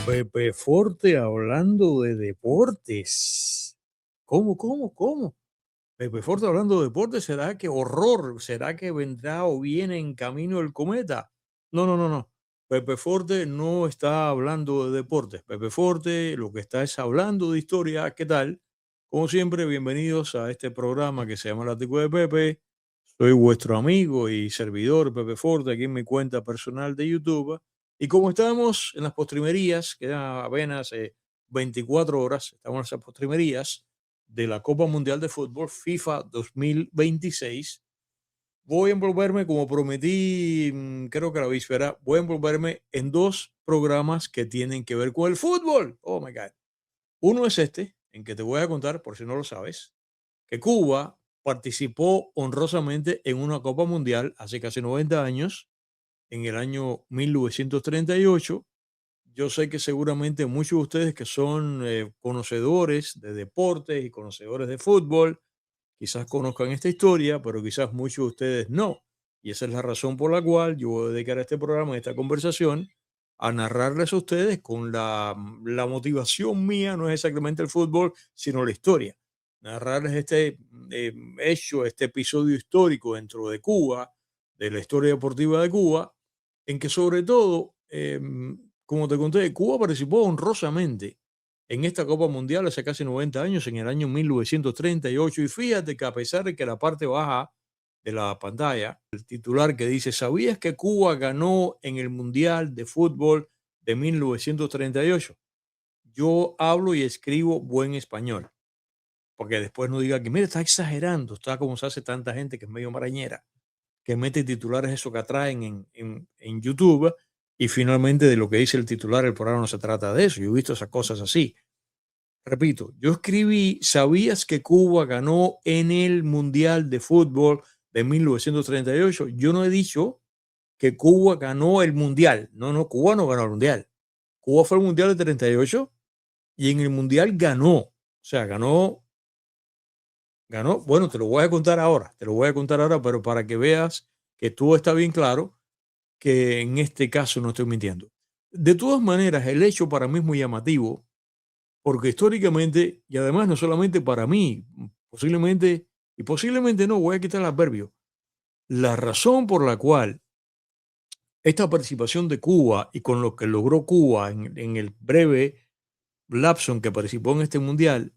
Pepe Forte hablando de deportes. ¿Cómo? Pepe Forte hablando de deportes, ¿será que horror? ¿Será que vendrá o viene en camino el cometa? No. Pepe Forte no está hablando de deportes. Pepe Forte lo que está es hablando de historia. ¿Qué tal? Como siempre, bienvenidos a este programa que se llama La Tico de Pepe. Soy vuestro amigo y servidor Pepe Forte, aquí en mi cuenta personal de YouTube. Y como estamos en las postrimerías, quedan apenas 24 horas, estamos en las postrimerías de la Copa Mundial de Fútbol FIFA 2026. Voy a envolverme, como prometí, creo que la víspera, voy a envolverme en dos programas que tienen que ver con el fútbol. Oh my God. Uno es este, en que te voy a contar, por si no lo sabes, que Cuba participó honrosamente en una Copa Mundial hace casi 90 años, en el año 1938. Yo sé que seguramente muchos de ustedes que son conocedores de deportes y conocedores de fútbol, quizás conozcan esta historia, pero quizás muchos de ustedes no. Y esa es la razón por la cual yo voy a dedicar este programa, esta conversación, a narrarles a ustedes con la motivación mía, no es exactamente el fútbol, sino la historia. Narrarles este hecho, este episodio histórico dentro de Cuba, de la historia deportiva de Cuba, en que sobre todo, como te conté, Cuba participó honrosamente en esta Copa Mundial hace casi 90 años, en el año 1938. Y fíjate que a pesar de que la parte baja de la pantalla, el titular que dice, ¿sabías que Cuba ganó en el Mundial de Fútbol de 1938? Yo hablo y escribo buen español, porque después no diga que, mira, está exagerando, está como se hace tanta gente que es medio marañera, que mete titulares eso que atraen en YouTube, y finalmente de lo que dice el titular, el programa no se trata de eso. Yo he visto esas cosas así. Repito, yo escribí, ¿sabías que Cuba ganó en el Mundial de Fútbol de 1938? Yo no he dicho que Cuba ganó el Mundial. No, Cuba no ganó el Mundial. Cuba fue el Mundial de 38 y en el Mundial ganó. O sea, ganó. Bueno, te lo voy a contar ahora, pero para que veas que todo está bien claro, que en este caso no estoy mintiendo. De todas maneras, el hecho para mí es muy llamativo porque históricamente, y además no solamente para mí, posiblemente no, voy a quitar el adverbio, la razón por la cual esta participación de Cuba y con lo que logró Cuba en el breve lapso en que participó en este mundial,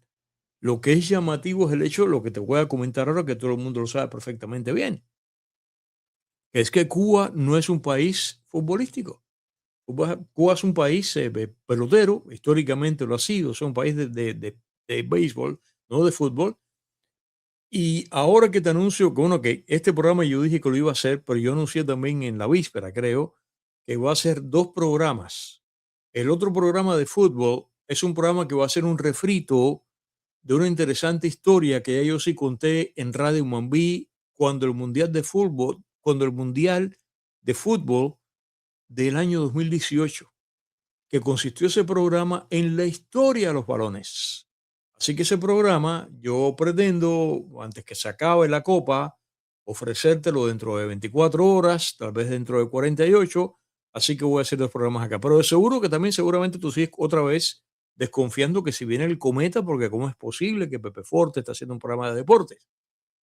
lo que es llamativo es el hecho, lo que te voy a comentar ahora, que todo el mundo lo sabe perfectamente bien, es que Cuba no es un país futbolístico. Cuba es un país pelotero, históricamente lo ha sido, es un país de béisbol, no de fútbol. Y ahora que te anuncio que, bueno, que este programa yo dije que lo iba a hacer, pero yo anuncié también en la víspera, creo, que va a ser dos programas. El otro programa de fútbol es un programa que va a ser un refrito de una interesante historia que ya yo sí conté en Radio Mambí cuando el Mundial de Fútbol del año 2018, que consistió ese programa en la historia de los balones. Así que ese programa yo pretendo, antes que se acabe la copa, ofrecértelo dentro de 24 horas, tal vez dentro de 48. Así que voy a hacer dos programas acá. Pero de seguro que también seguramente tú sigues otra vez desconfiando que si viene el cometa, porque cómo es posible que Pepe Forte está haciendo un programa de deportes.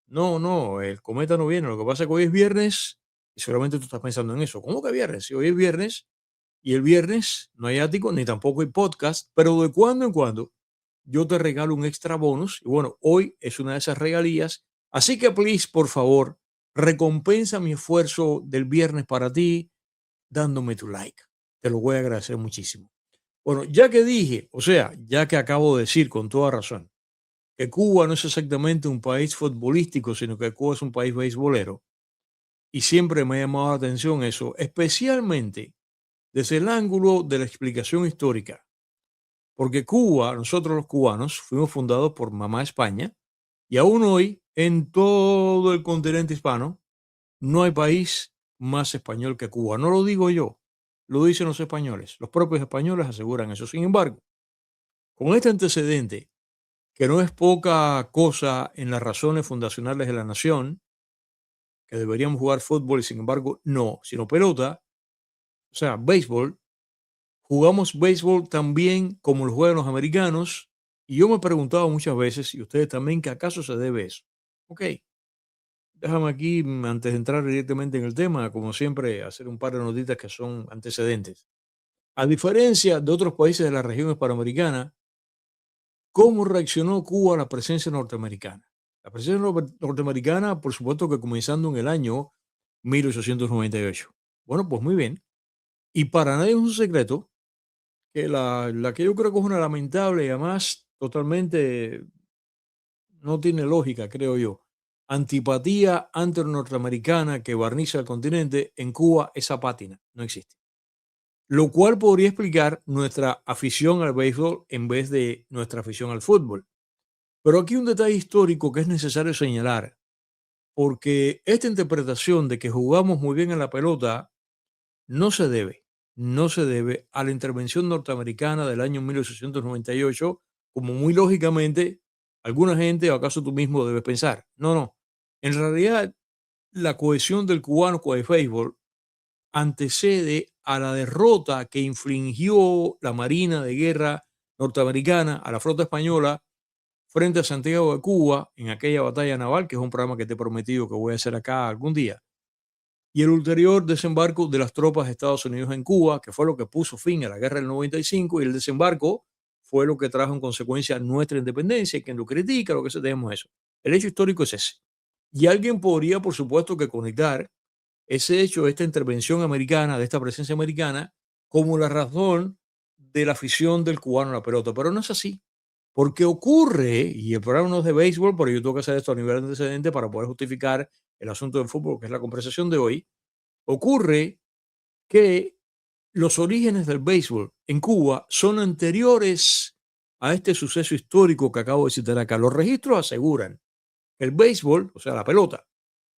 No, el cometa no viene. Lo que pasa es que hoy es viernes y seguramente tú estás pensando en eso. ¿Cómo que viernes? Si hoy es viernes y el viernes no hay ático ni tampoco hay podcast, pero de cuando en cuando yo te regalo un extra bonus. Y bueno, hoy es una de esas regalías. Así que, please, por favor, recompensa mi esfuerzo del viernes para ti dándome tu like. Te lo voy a agradecer muchísimo. Bueno, ya que dije, o sea, ya que acabo de decir con toda razón, que Cuba no es exactamente un país futbolístico, sino que Cuba es un país beisbolero, y siempre me ha llamado la atención eso, especialmente desde el ángulo de la explicación histórica. Porque Cuba, nosotros los cubanos, fuimos fundados por Mamá España, y aún hoy, en todo el continente hispano, no hay país más español que Cuba. No lo digo yo, lo dicen los españoles. Los propios españoles aseguran eso. Sin embargo, con este antecedente, que no es poca cosa en las razones fundacionales de la nación, que deberíamos jugar fútbol y sin embargo no, sino pelota, o sea, béisbol, Jugamos béisbol tan bien como lo juegan los americanos. Y yo me he preguntado muchas veces, y ustedes también, que acaso se debe eso. Ok, déjame aquí, antes de entrar directamente en el tema, como siempre, hacer un par de notitas que son antecedentes. A diferencia de otros países de la región hispanoamericana, ¿cómo reaccionó Cuba a la presencia norteamericana? La presencia norteamericana, por supuesto que comenzando en el año 1898. Bueno, pues muy bien. Y para nadie es un secreto que la que yo creo que es una lamentable y además totalmente no tiene lógica, creo yo, antipatía anti-norteamericana que barniza el continente, en Cuba esa pátina no existe. Lo cual podría explicar nuestra afición al béisbol en vez de nuestra afición al fútbol. Pero aquí un detalle histórico que es necesario señalar, porque esta interpretación de que jugamos muy bien en la pelota no se debe, no se debe a la intervención norteamericana del año 1898, como muy lógicamente alguna gente, o acaso tú mismo debes pensar. No, no. En realidad, la cohesión del cubano con el béisbol antecede a la derrota que infligió la Marina de Guerra norteamericana a la flota española frente a Santiago de Cuba en aquella batalla naval, que es un programa que te he prometido que voy a hacer acá algún día, y el ulterior desembarco de las tropas de Estados Unidos en Cuba, que fue lo que puso fin a la guerra del 95, y el desembarco fue lo que trajo en consecuencia nuestra independencia, y quien lo critica, lo que sea, tenemos eso. El hecho histórico es ese. Y alguien podría, por supuesto, que conectar ese hecho, esta intervención americana, de esta presencia americana, como la razón de la afición del cubano a la pelota, pero no es así. Porque ocurre, y el programa no es de béisbol, pero yo tengo que hacer esto a nivel antecedente para poder justificar el asunto del fútbol, que es la conversación de hoy. Ocurre que los orígenes del béisbol en Cuba son anteriores a este suceso histórico que acabo de citar acá. Los registros aseguran que el béisbol, o sea, la pelota,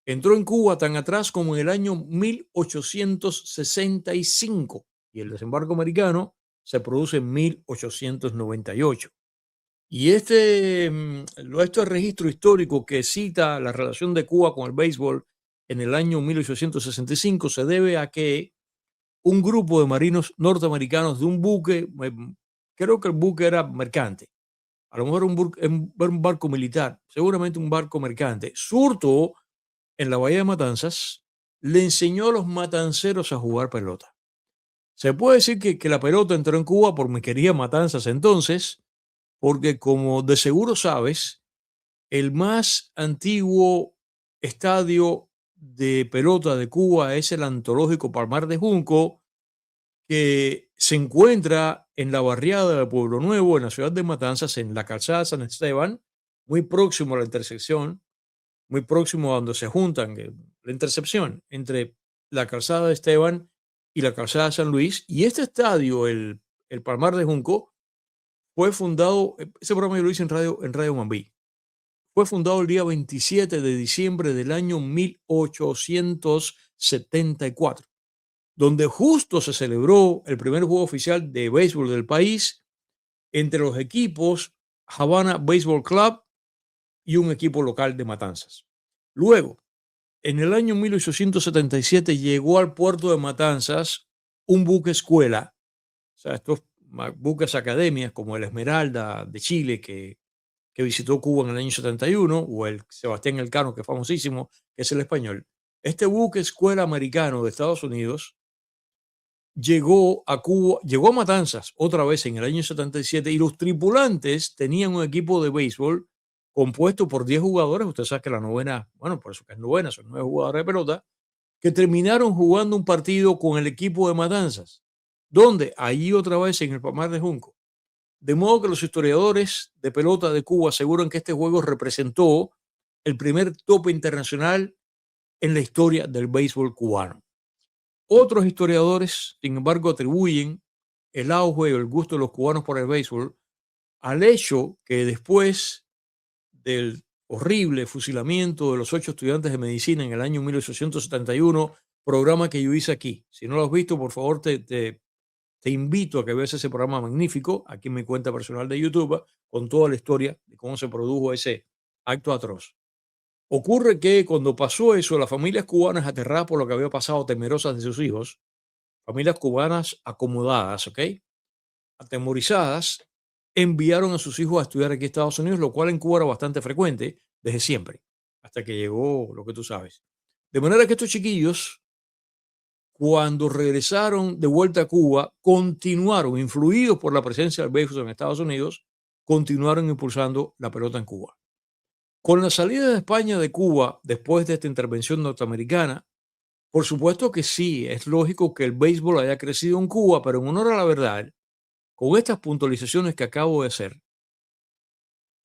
entró en Cuba tan atrás como en el año 1865 y el desembarco americano se produce en 1898. Y este registro histórico que cita la relación de Cuba con el béisbol en el año 1865 se debe a que un grupo de marinos norteamericanos de un buque, creo que el buque era mercante, a lo mejor un barco militar, seguramente un barco mercante, surto en la bahía de Matanzas, le enseñó a los matanceros a jugar pelota. Se puede decir que la pelota entró en Cuba por mi querida Matanzas entonces, porque como de seguro sabes, el más antiguo estadio de pelota de Cuba es el antológico Palmar de Junco, que se encuentra en la barriada de Pueblo Nuevo, en la ciudad de Matanzas, en la calzada San Esteban, muy próximo a la intersección, muy próximo a donde se juntan, la intersección entre la calzada de Esteban y la calzada San Luis. Y este estadio, el Palmar de Junco, fue fundado, ese programa yo lo hice en Radio Mambí, fue fundado el día 27 de diciembre del año 1874, donde justo se celebró el primer juego oficial de béisbol del país entre los equipos Havana Baseball Club y un equipo local de Matanzas. Luego, en el año 1877 llegó al puerto de Matanzas un buque escuela, o sea, estos buques academias como el Esmeralda de Chile, que visitó Cuba en el año 71, o el Sebastián Elcano, que es famosísimo, que es el español. Este buque escuela americano de Estados Unidos llegó a Cuba, llegó a Matanzas otra vez en el año 77 y los tripulantes tenían un equipo de béisbol compuesto por 10 jugadores. Usted sabe que la novena, bueno, por eso que es novena, son 9 jugadores de pelota, que terminaron jugando un partido con el equipo de Matanzas, donde allí otra vez en el Palmar de Junco. De modo que los historiadores de pelota de Cuba aseguran que este juego representó el primer tope internacional en la historia del béisbol cubano. Otros historiadores, sin embargo, atribuyen el auge o el gusto de los cubanos por el béisbol al hecho que después del horrible fusilamiento de los 8 estudiantes de medicina en el año 1871, programa que yo hice aquí. Si no lo has visto, por favor, te invito a que veas ese programa magnífico aquí en mi cuenta personal de YouTube con toda la historia de cómo se produjo ese acto atroz. Ocurre que cuando pasó eso, las familias cubanas aterradas por lo que había pasado, temerosas de sus hijos, familias cubanas acomodadas, ¿ok? Atemorizadas, enviaron a sus hijos a estudiar aquí a Estados Unidos, lo cual en Cuba era bastante frecuente desde siempre, hasta que llegó lo que tú sabes. De manera que estos chiquillos, cuando regresaron de vuelta a Cuba, continuaron, influidos por la presencia del béisbol en Estados Unidos, continuaron impulsando la pelota en Cuba. Con la salida de España de Cuba, después de esta intervención norteamericana, por supuesto que sí, es lógico que el béisbol haya crecido en Cuba, pero en honor a la verdad, con estas puntualizaciones que acabo de hacer,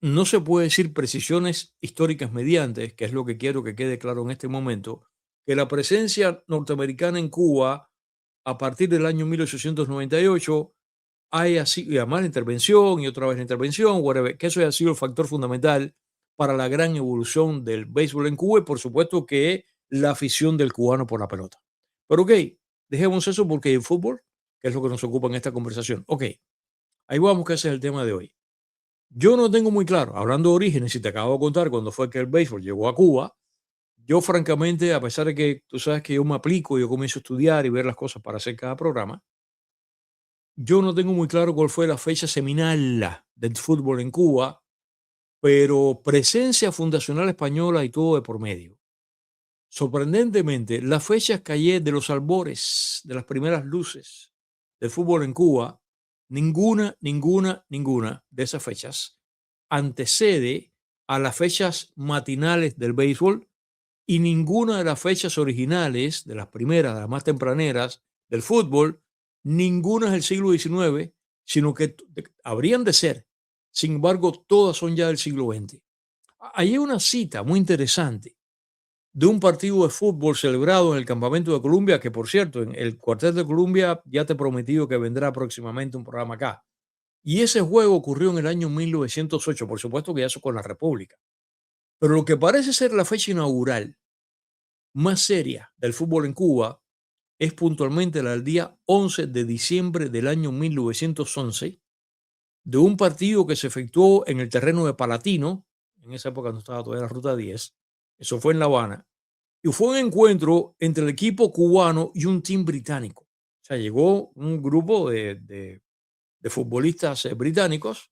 no se puede decir precisiones históricas mediante, que es lo que quiero que quede claro en este momento, que la presencia norteamericana en Cuba a partir del año 1898 haya sido, y además la intervención y otra vez la intervención, whatever, que eso haya sido el factor fundamental para la gran evolución del béisbol en Cuba y por supuesto que la afición del cubano por la pelota. Pero ok, dejemos eso porque el fútbol, que es lo que nos ocupa en esta conversación. Ok, ahí vamos, que ese es el tema de hoy. Yo no tengo muy claro, hablando de orígenes, si te acabo de contar cuando fue que el béisbol llegó a Cuba, yo francamente, a pesar de que tú sabes que yo me aplico, yo comienzo a estudiar y ver las cosas para hacer cada programa, yo no tengo muy claro cuál fue la fecha seminal del fútbol en Cuba, pero presencia fundacional española y todo de por medio. Sorprendentemente, las fechas que hallé de los albores, de las primeras luces del fútbol en Cuba, ninguna de esas fechas antecede a las fechas matinales del béisbol y ninguna de las fechas originales, de las primeras, de las más tempraneras del fútbol, ninguna es del siglo XIX, sino que habrían de ser. Sin embargo, todas son ya del siglo XX. Hay una cita muy interesante de un partido de fútbol celebrado en el campamento de Colombia, que por cierto, en el cuartel de Colombia ya te he prometido que vendrá próximamente un programa acá. Y ese juego ocurrió en el año 1908, por supuesto que ya eso con la República. Pero lo que parece ser la fecha inaugural más seria del fútbol en Cuba es puntualmente la del día 11 de diciembre del año 1911, de un partido que se efectuó en el terreno de Palatino, en esa época no estaba todavía la Ruta 10, eso fue en La Habana, y fue un encuentro entre el equipo cubano y un team británico. O sea, llegó un grupo de futbolistas británicos,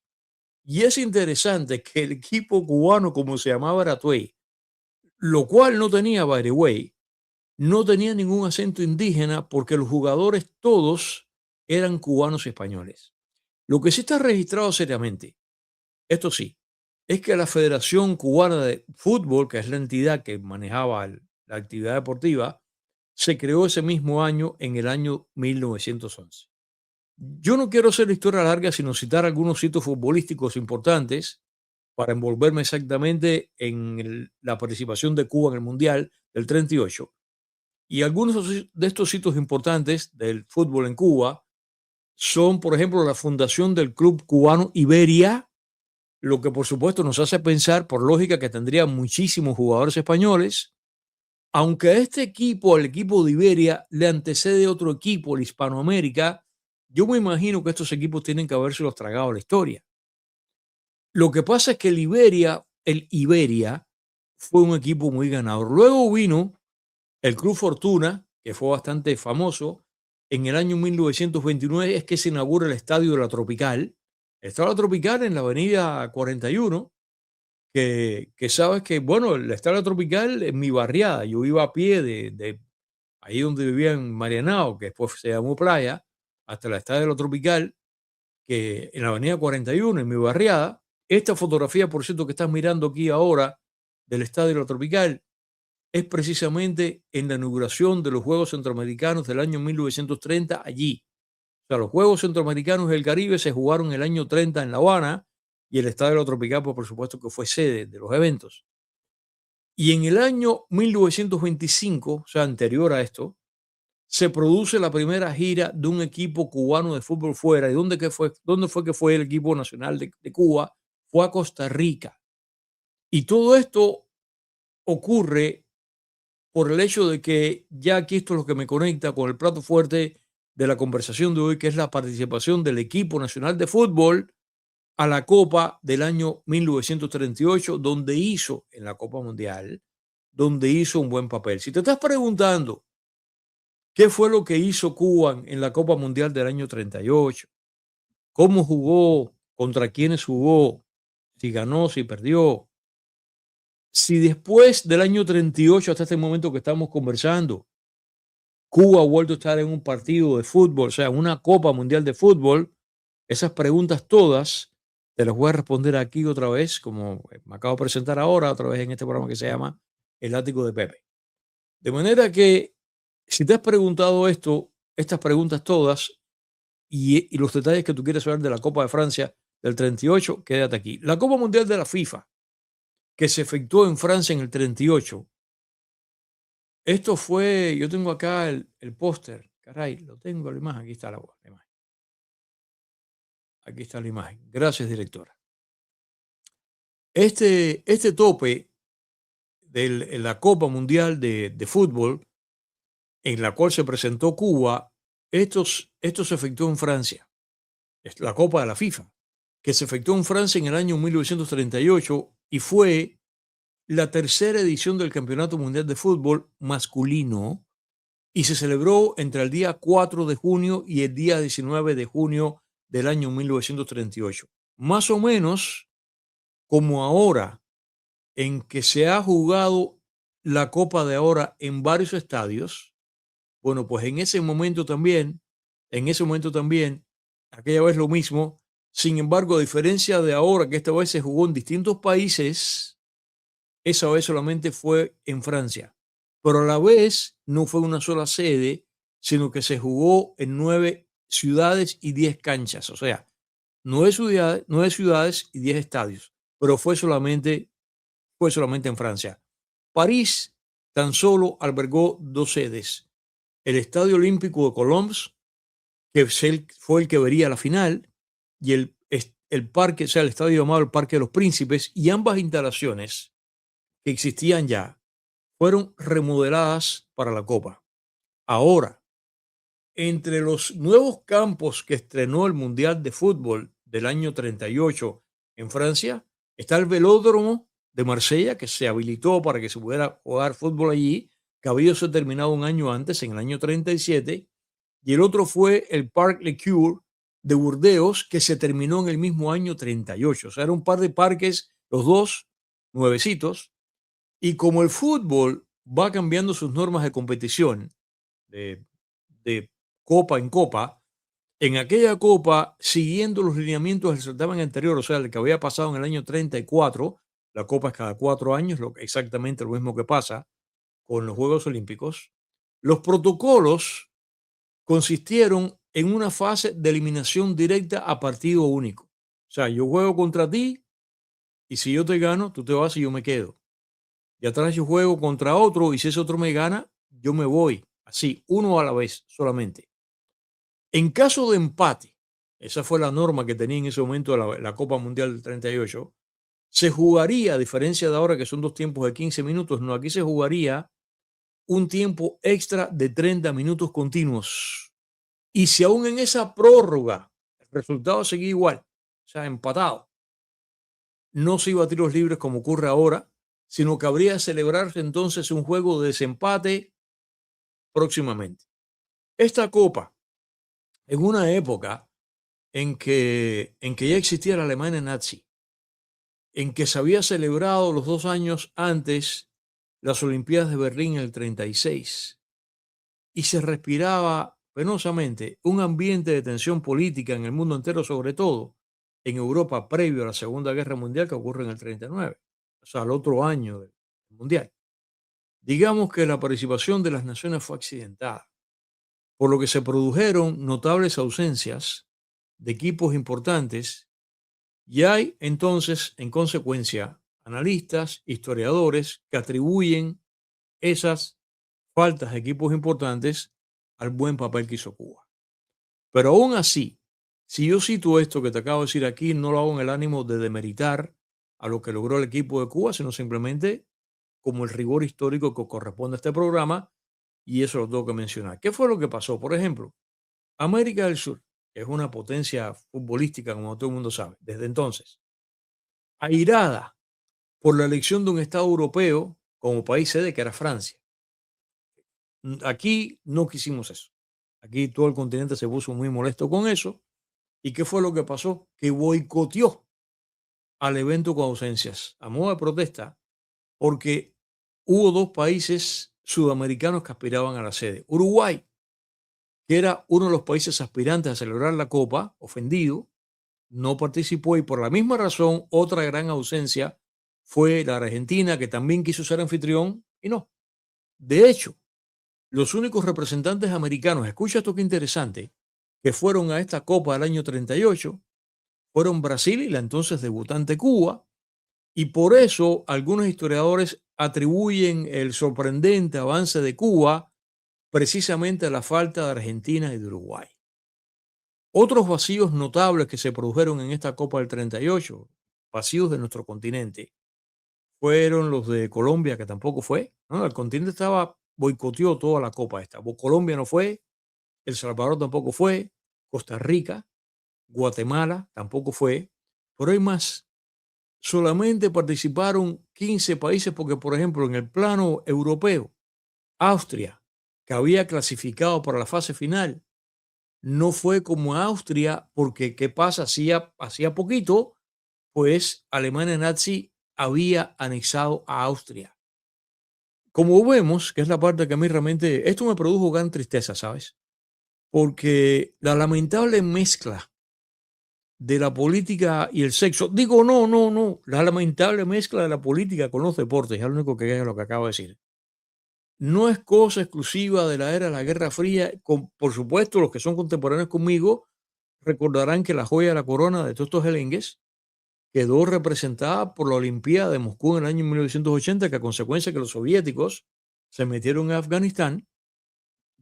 y es interesante que el equipo cubano, como se llamaba, era Tuey, lo cual no tenía, by the way, no tenía ningún acento indígena porque los jugadores todos eran cubanos y españoles. Lo que sí está registrado seriamente, esto sí, es que la Federación Cubana de Fútbol, que es la entidad que manejaba la actividad deportiva, se creó ese mismo año, en el año 1911. Yo no quiero hacer la historia larga, sino citar algunos sitios futbolísticos importantes para envolverme exactamente en la participación de Cuba en el Mundial del 38. Y algunos de estos sitios importantes del fútbol en Cuba son, por ejemplo, la fundación del Club Cubano Iberia, lo que por supuesto nos hace pensar, por lógica, que tendría muchísimos jugadores españoles, aunque a este equipo, al equipo de Iberia, le antecede otro equipo, el Hispanoamérica. Yo me imagino que estos equipos tienen que haberse los tragado la historia. Lo que pasa es que el Iberia fue un equipo muy ganador. Luego vino el Club Fortuna, que fue bastante famoso. En el año 1929 es que se inaugura el Estadio de la Tropical. El Estadio de la Tropical en la avenida 41, que sabes que, bueno, el Estadio de la Tropical en mi barriada. Yo iba a pie de ahí donde vivía en Marianao, que después se llamó Playa, hasta el Estadio de la Tropical, que en la avenida 41, en mi barriada. Esta fotografía, por cierto, que estás mirando aquí ahora del Estadio de la Tropical, es precisamente en la inauguración de los Juegos Centroamericanos del año 1930 allí. O sea, los Juegos Centroamericanos del Caribe se jugaron el año 30 en La Habana y el Estadio de la Tropical, pues, por supuesto, que fue sede de los eventos. Y en el año 1925, o sea, anterior a esto, se produce la primera gira de un equipo cubano de fútbol fuera. ¿Y dónde fue que fue el equipo nacional de Cuba? Fue a Costa Rica. Y todo esto ocurre por el hecho de que ya aquí esto es lo que me conecta con el plato fuerte de la conversación de hoy, que es la participación del equipo nacional de fútbol a la Copa del año 1938, donde hizo, en la Copa Mundial, donde hizo un buen papel. Si te estás preguntando ¿Qué fue lo que hizo Cuba en la Copa Mundial del año 38? ¿Cómo jugó? ¿Contra quiénes jugó? Si ganó, si perdió. Si después del año 38 hasta este momento que estamos conversando, Cuba ha vuelto a estar en un partido de fútbol, o sea, en una Copa Mundial de Fútbol, esas preguntas todas te las voy a responder aquí otra vez, como me acabo de presentar ahora, otra vez en este programa que se llama El Ático de Pepe. De manera que, si te has preguntado esto, estas preguntas todas y los detalles que tú quieres saber de la Copa de Francia del 38, quédate aquí. La Copa Mundial de la FIFA, que se efectuó en Francia en el 38, esto fue, yo tengo acá el póster, caray, lo tengo la imagen, aquí está la imagen. Aquí está la imagen. Gracias, directora. Este tope de la Copa Mundial de Fútbol, en la cual se presentó Cuba, esto se efectuó en Francia. Es la Copa de la FIFA, que se efectuó en Francia en el año 1938 y fue la tercera edición del Campeonato Mundial de Fútbol masculino y se celebró entre el día 4 de junio y el día 19 de junio del año 1938. Más o menos como ahora, en que se ha jugado la Copa de ahora en varios estadios. Bueno, pues en ese momento también, aquella vez lo mismo. Sin embargo, a diferencia de ahora, que esta vez se jugó en distintos países, esa vez solamente fue en Francia. Pero a la vez no fue una sola sede, sino que se jugó en 9 ciudades y 10 canchas. O sea, 9 ciudades y 10 estadios. Pero fue solamente en Francia. París tan solo albergó 2 sedes. El Estadio Olímpico de Colombes, que fue el que vería la final, y el parque, o sea, el estadio llamado el Parque de los Príncipes, y ambas instalaciones que existían ya fueron remodeladas para la Copa. Ahora, entre los nuevos campos que estrenó el Mundial de Fútbol del año 38 en Francia, está el velódromo de Marsella, que se habilitó para que se pudiera jugar fútbol allí, que había sido terminado un año antes, en el año 37, y el otro fue el Parc Lecure de Burdeos, que se terminó en el mismo año 38. O sea, era un par de parques, los dos nuevecitos, y como el fútbol va cambiando sus normas de competición, de, de copa en copa, en aquella copa, siguiendo los lineamientos del certamen anterior, o sea, el que había pasado en el año 34, la copa es cada 4 años, exactamente lo mismo que pasa con los Juegos Olímpicos, los protocolos consistieron en una fase de eliminación directa a partido único. O sea, yo juego contra ti y si yo te gano, tú te vas y yo me quedo. Y atrás yo juego contra otro y si ese otro me gana, yo me voy. Así, uno a la vez solamente. En caso de empate, esa fue la norma que tenía en ese momento la Copa Mundial del 38, se jugaría, a diferencia de ahora que son 2 tiempos de 15 minutos, no, aquí se jugaría un tiempo extra de 30 minutos continuos. Y si aún en esa prórroga el resultado seguía igual, o sea, empatado, no se iba a tiros libres como ocurre ahora, sino que habría de celebrarse entonces un juego de desempate próximamente. Esta copa, en una época en que ya existía la Alemania nazi, en que se había celebrado los 2 años antes las Olimpiadas de Berlín en el 36, y se respiraba penosamente un ambiente de tensión política en el mundo entero, sobre todo en Europa previo a la Segunda Guerra Mundial que ocurre en el 39, o sea, al otro año del Mundial. Digamos que la participación de las naciones fue accidentada, por lo que se produjeron notables ausencias de equipos importantes y hay entonces, en consecuencia, analistas, historiadores que atribuyen esas faltas de equipos importantes al buen papel que hizo Cuba. Pero aún así, si yo cito esto que te acabo de decir aquí, no lo hago en el ánimo de demeritar a lo que logró el equipo de Cuba, sino simplemente como el rigor histórico que corresponde a este programa, y eso lo tengo que mencionar. ¿Qué fue lo que pasó? Por ejemplo, América del Sur es una potencia futbolística, como todo el mundo sabe, desde entonces, airada por la elección de un Estado europeo como país sede, que era Francia. Aquí no quisimos eso. Aquí todo el continente se puso muy molesto con eso. ¿Y qué fue lo que pasó? Que boicoteó al evento con ausencias, a modo de protesta, porque hubo dos países sudamericanos que aspiraban a la sede. Uruguay, que era uno de los países aspirantes a celebrar la Copa, ofendido, no participó y por la misma razón otra gran ausencia fue la Argentina, que también quiso ser anfitrión y no. De hecho, los únicos representantes americanos, escucha esto que interesante, que fueron a esta Copa del año 38 fueron Brasil y la entonces debutante Cuba, y por eso algunos historiadores atribuyen el sorprendente avance de Cuba precisamente a la falta de Argentina y de Uruguay. Otros vacíos notables que se produjeron en esta Copa del 38, vacíos de nuestro continente, fueron los de Colombia, que tampoco fue, ¿no? El continente estaba, boicoteó toda la Copa esta. Colombia no fue, El Salvador tampoco fue, Costa Rica, Guatemala tampoco fue, pero hay más. Solamente participaron 15 países porque, por ejemplo, en el plano europeo, Austria, que había clasificado para la fase final, no fue como Austria porque, ¿qué pasa? Hacía poquito, pues Alemania nazi había anexado a Austria. Como vemos, que es la parte que a mí realmente, esto me produjo gran tristeza, ¿sabes? Porque la lamentable mezcla de la política y el sexo, digo, no, la lamentable mezcla de la política con los deportes, es lo único que es lo que acabo de decir. No es cosa exclusiva de la era de la Guerra Fría. Por supuesto, los que son contemporáneos conmigo recordarán que la joya de la corona de todos estos gelengues quedó representada por la Olimpiada de Moscú en el año 1980, que a consecuencia de que los soviéticos se metieron en Afganistán,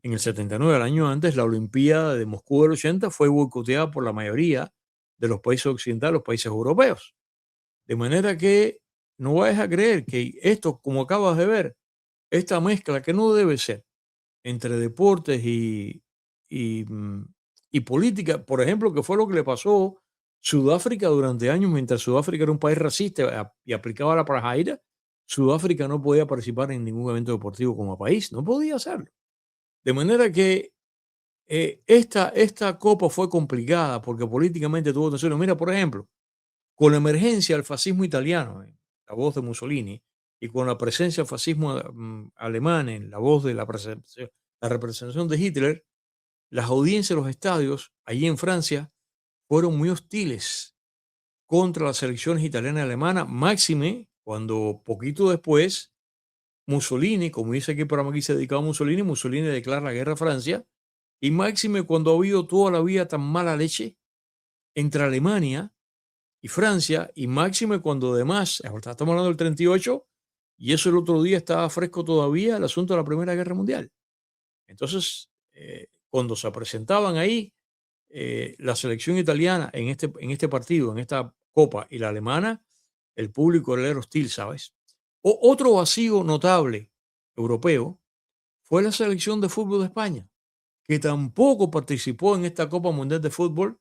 en el 79, el año antes, la Olimpiada de Moscú del 80 fue boicoteada por la mayoría de los países occidentales, los países europeos. De manera que no vayas a creer que esto, como acabas de ver, esta mezcla que no debe ser entre deportes y, mm, y política, por ejemplo, que fue lo que le pasó a Sudáfrica durante años, mientras Sudáfrica era un país racista y aplicaba la apartheid, Sudáfrica no podía participar en ningún evento deportivo como país, no podía hacerlo. De manera que esta copa fue complicada porque políticamente tuvo tensiones. Mira, por ejemplo, con la emergencia del fascismo italiano, la voz de Mussolini, y con la presencia del fascismo alemán en la voz de la representación de Hitler, las audiencias de los estadios allí en Francia fueron muy hostiles contra las selecciones italiana y alemana, máxime cuando poquito después Mussolini, como dice aquí el programa que se dedicado a Mussolini, Mussolini declara la guerra a Francia, y máxime cuando ha habido toda la vida tan mala leche entre Alemania y Francia, y máxime cuando además, estamos hablando del 38, y eso el otro día estaba fresco todavía el asunto de la Primera Guerra Mundial. Entonces, cuando se presentaban ahí la selección italiana en este partido, en esta copa, y la alemana, el público era hostil, ¿sabes? Otro vacío notable europeo fue la selección de fútbol de España, que tampoco participó en esta Copa Mundial de Fútbol.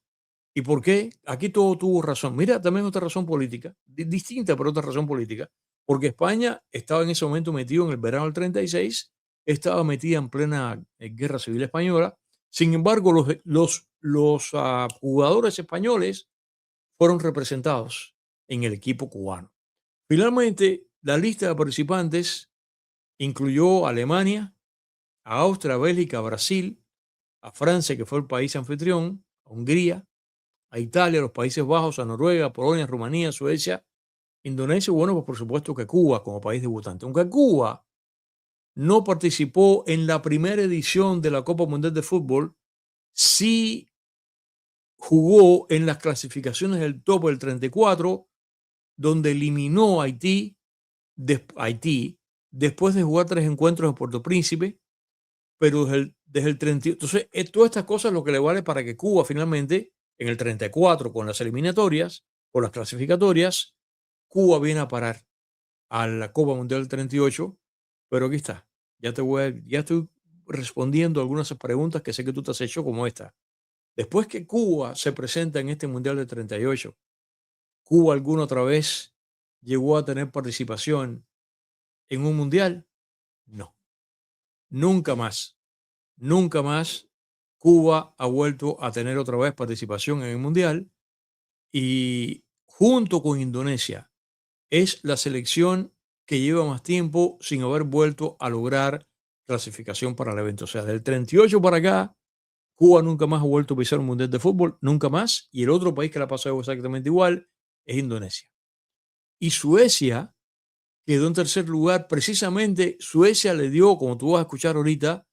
¿Y por qué? Aquí todo tuvo razón. Mira, también otra razón política, distinta, pero otra razón política, porque España estaba en ese momento metido en el verano del 36, estaba metida en plena guerra civil española. Sin embargo, los jugadores españoles fueron representados en el equipo cubano. Finalmente, la lista de participantes incluyó a Alemania, a Austria, a Bélgica, a Brasil, a Francia, que fue el país anfitrión, a Hungría, a Italia, a los Países Bajos, a Noruega, Polonia, Rumanía, Suecia, Indonesia, bueno, pues por supuesto que Cuba como país debutante. Aunque Cuba no participó en la primera edición de la Copa Mundial de Fútbol, sí jugó en las clasificaciones del topo del 34, donde eliminó a Haití después de jugar 3 encuentros en Puerto Príncipe, pero desde el 30. Entonces, todas estas cosas lo que le vale para que Cuba finalmente, en el 34, con las eliminatorias, con las clasificatorias, Cuba viene a parar a la Copa Mundial del 38, pero aquí está. Ya estoy respondiendo algunas preguntas que sé que tú te has hecho, como esta. Después que Cuba se presenta en este Mundial del 38, ¿Cuba alguna otra vez llegó a tener participación en un Mundial? No. nunca más, nunca más Cuba ha vuelto a tener otra vez participación en el Mundial y junto con Indonesia es la selección que lleva más tiempo sin haber vuelto a lograr clasificación para el evento. O sea, del 38 para acá, Cuba nunca más ha vuelto a pisar un mundial de fútbol, nunca más. Y el otro país que la ha pasado exactamente igual es Indonesia. Y Suecia quedó en tercer lugar. Precisamente Suecia le dio, como tú vas a escuchar ahorita,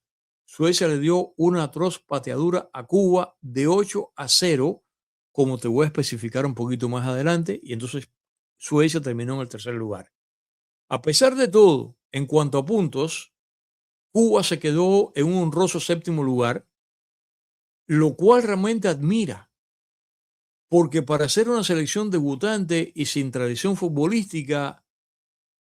Suecia le dio una atroz pateadura a Cuba de 8-0, como te voy a especificar un poquito más adelante. Y entonces Suecia terminó en el tercer lugar. A pesar de todo, en cuanto a puntos, Cuba se quedó en un honroso séptimo lugar, lo cual realmente admira, porque para ser una selección debutante y sin tradición futbolística,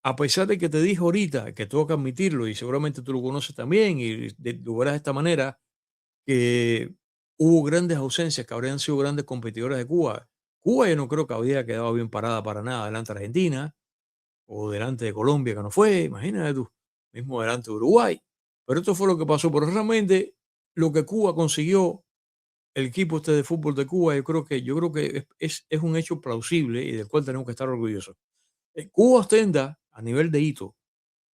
a pesar de que te dije ahorita, que tengo que admitirlo, y seguramente tú lo conoces también, y lo verás de esta manera, que hubo grandes ausencias que habrían sido grandes competidores de Cuba. Cuba yo no creo que habría quedado bien parada para nada delante de Argentina, o delante de Colombia, que no fue, imagínate tú, mismo delante de Uruguay. Pero esto fue lo que pasó, pero realmente lo que Cuba consiguió, el equipo este de fútbol de Cuba, yo creo que es un hecho plausible y del cual tenemos que estar orgullosos. Cuba ostenta, a nivel de hito,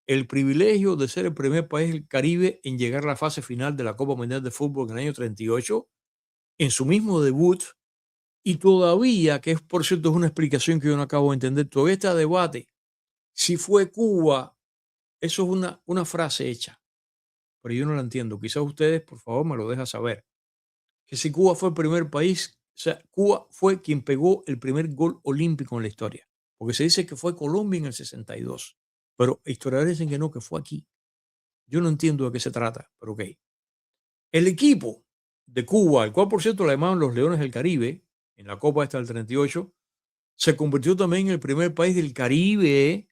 el privilegio de ser el primer país del Caribe en llegar a la fase final de la Copa Mundial de Fútbol en el año 38, en su mismo debut, y todavía, que es por cierto es una explicación que yo no acabo de entender, todavía está debate si fue Cuba. Eso es una frase hecha, pero yo no la entiendo. Quizás ustedes, por favor, me lo dejan saber. Que si Cuba fue el primer país, o sea, Cuba fue quien pegó el primer gol olímpico en la historia. Porque se dice que fue Colombia en el 62, pero historiadores dicen que no, que fue aquí. Yo no entiendo de qué se trata, pero ok. El equipo de Cuba, el cual por cierto le llamaban los Leones del Caribe, en la Copa esta del 38, se convirtió también en el primer país del Caribe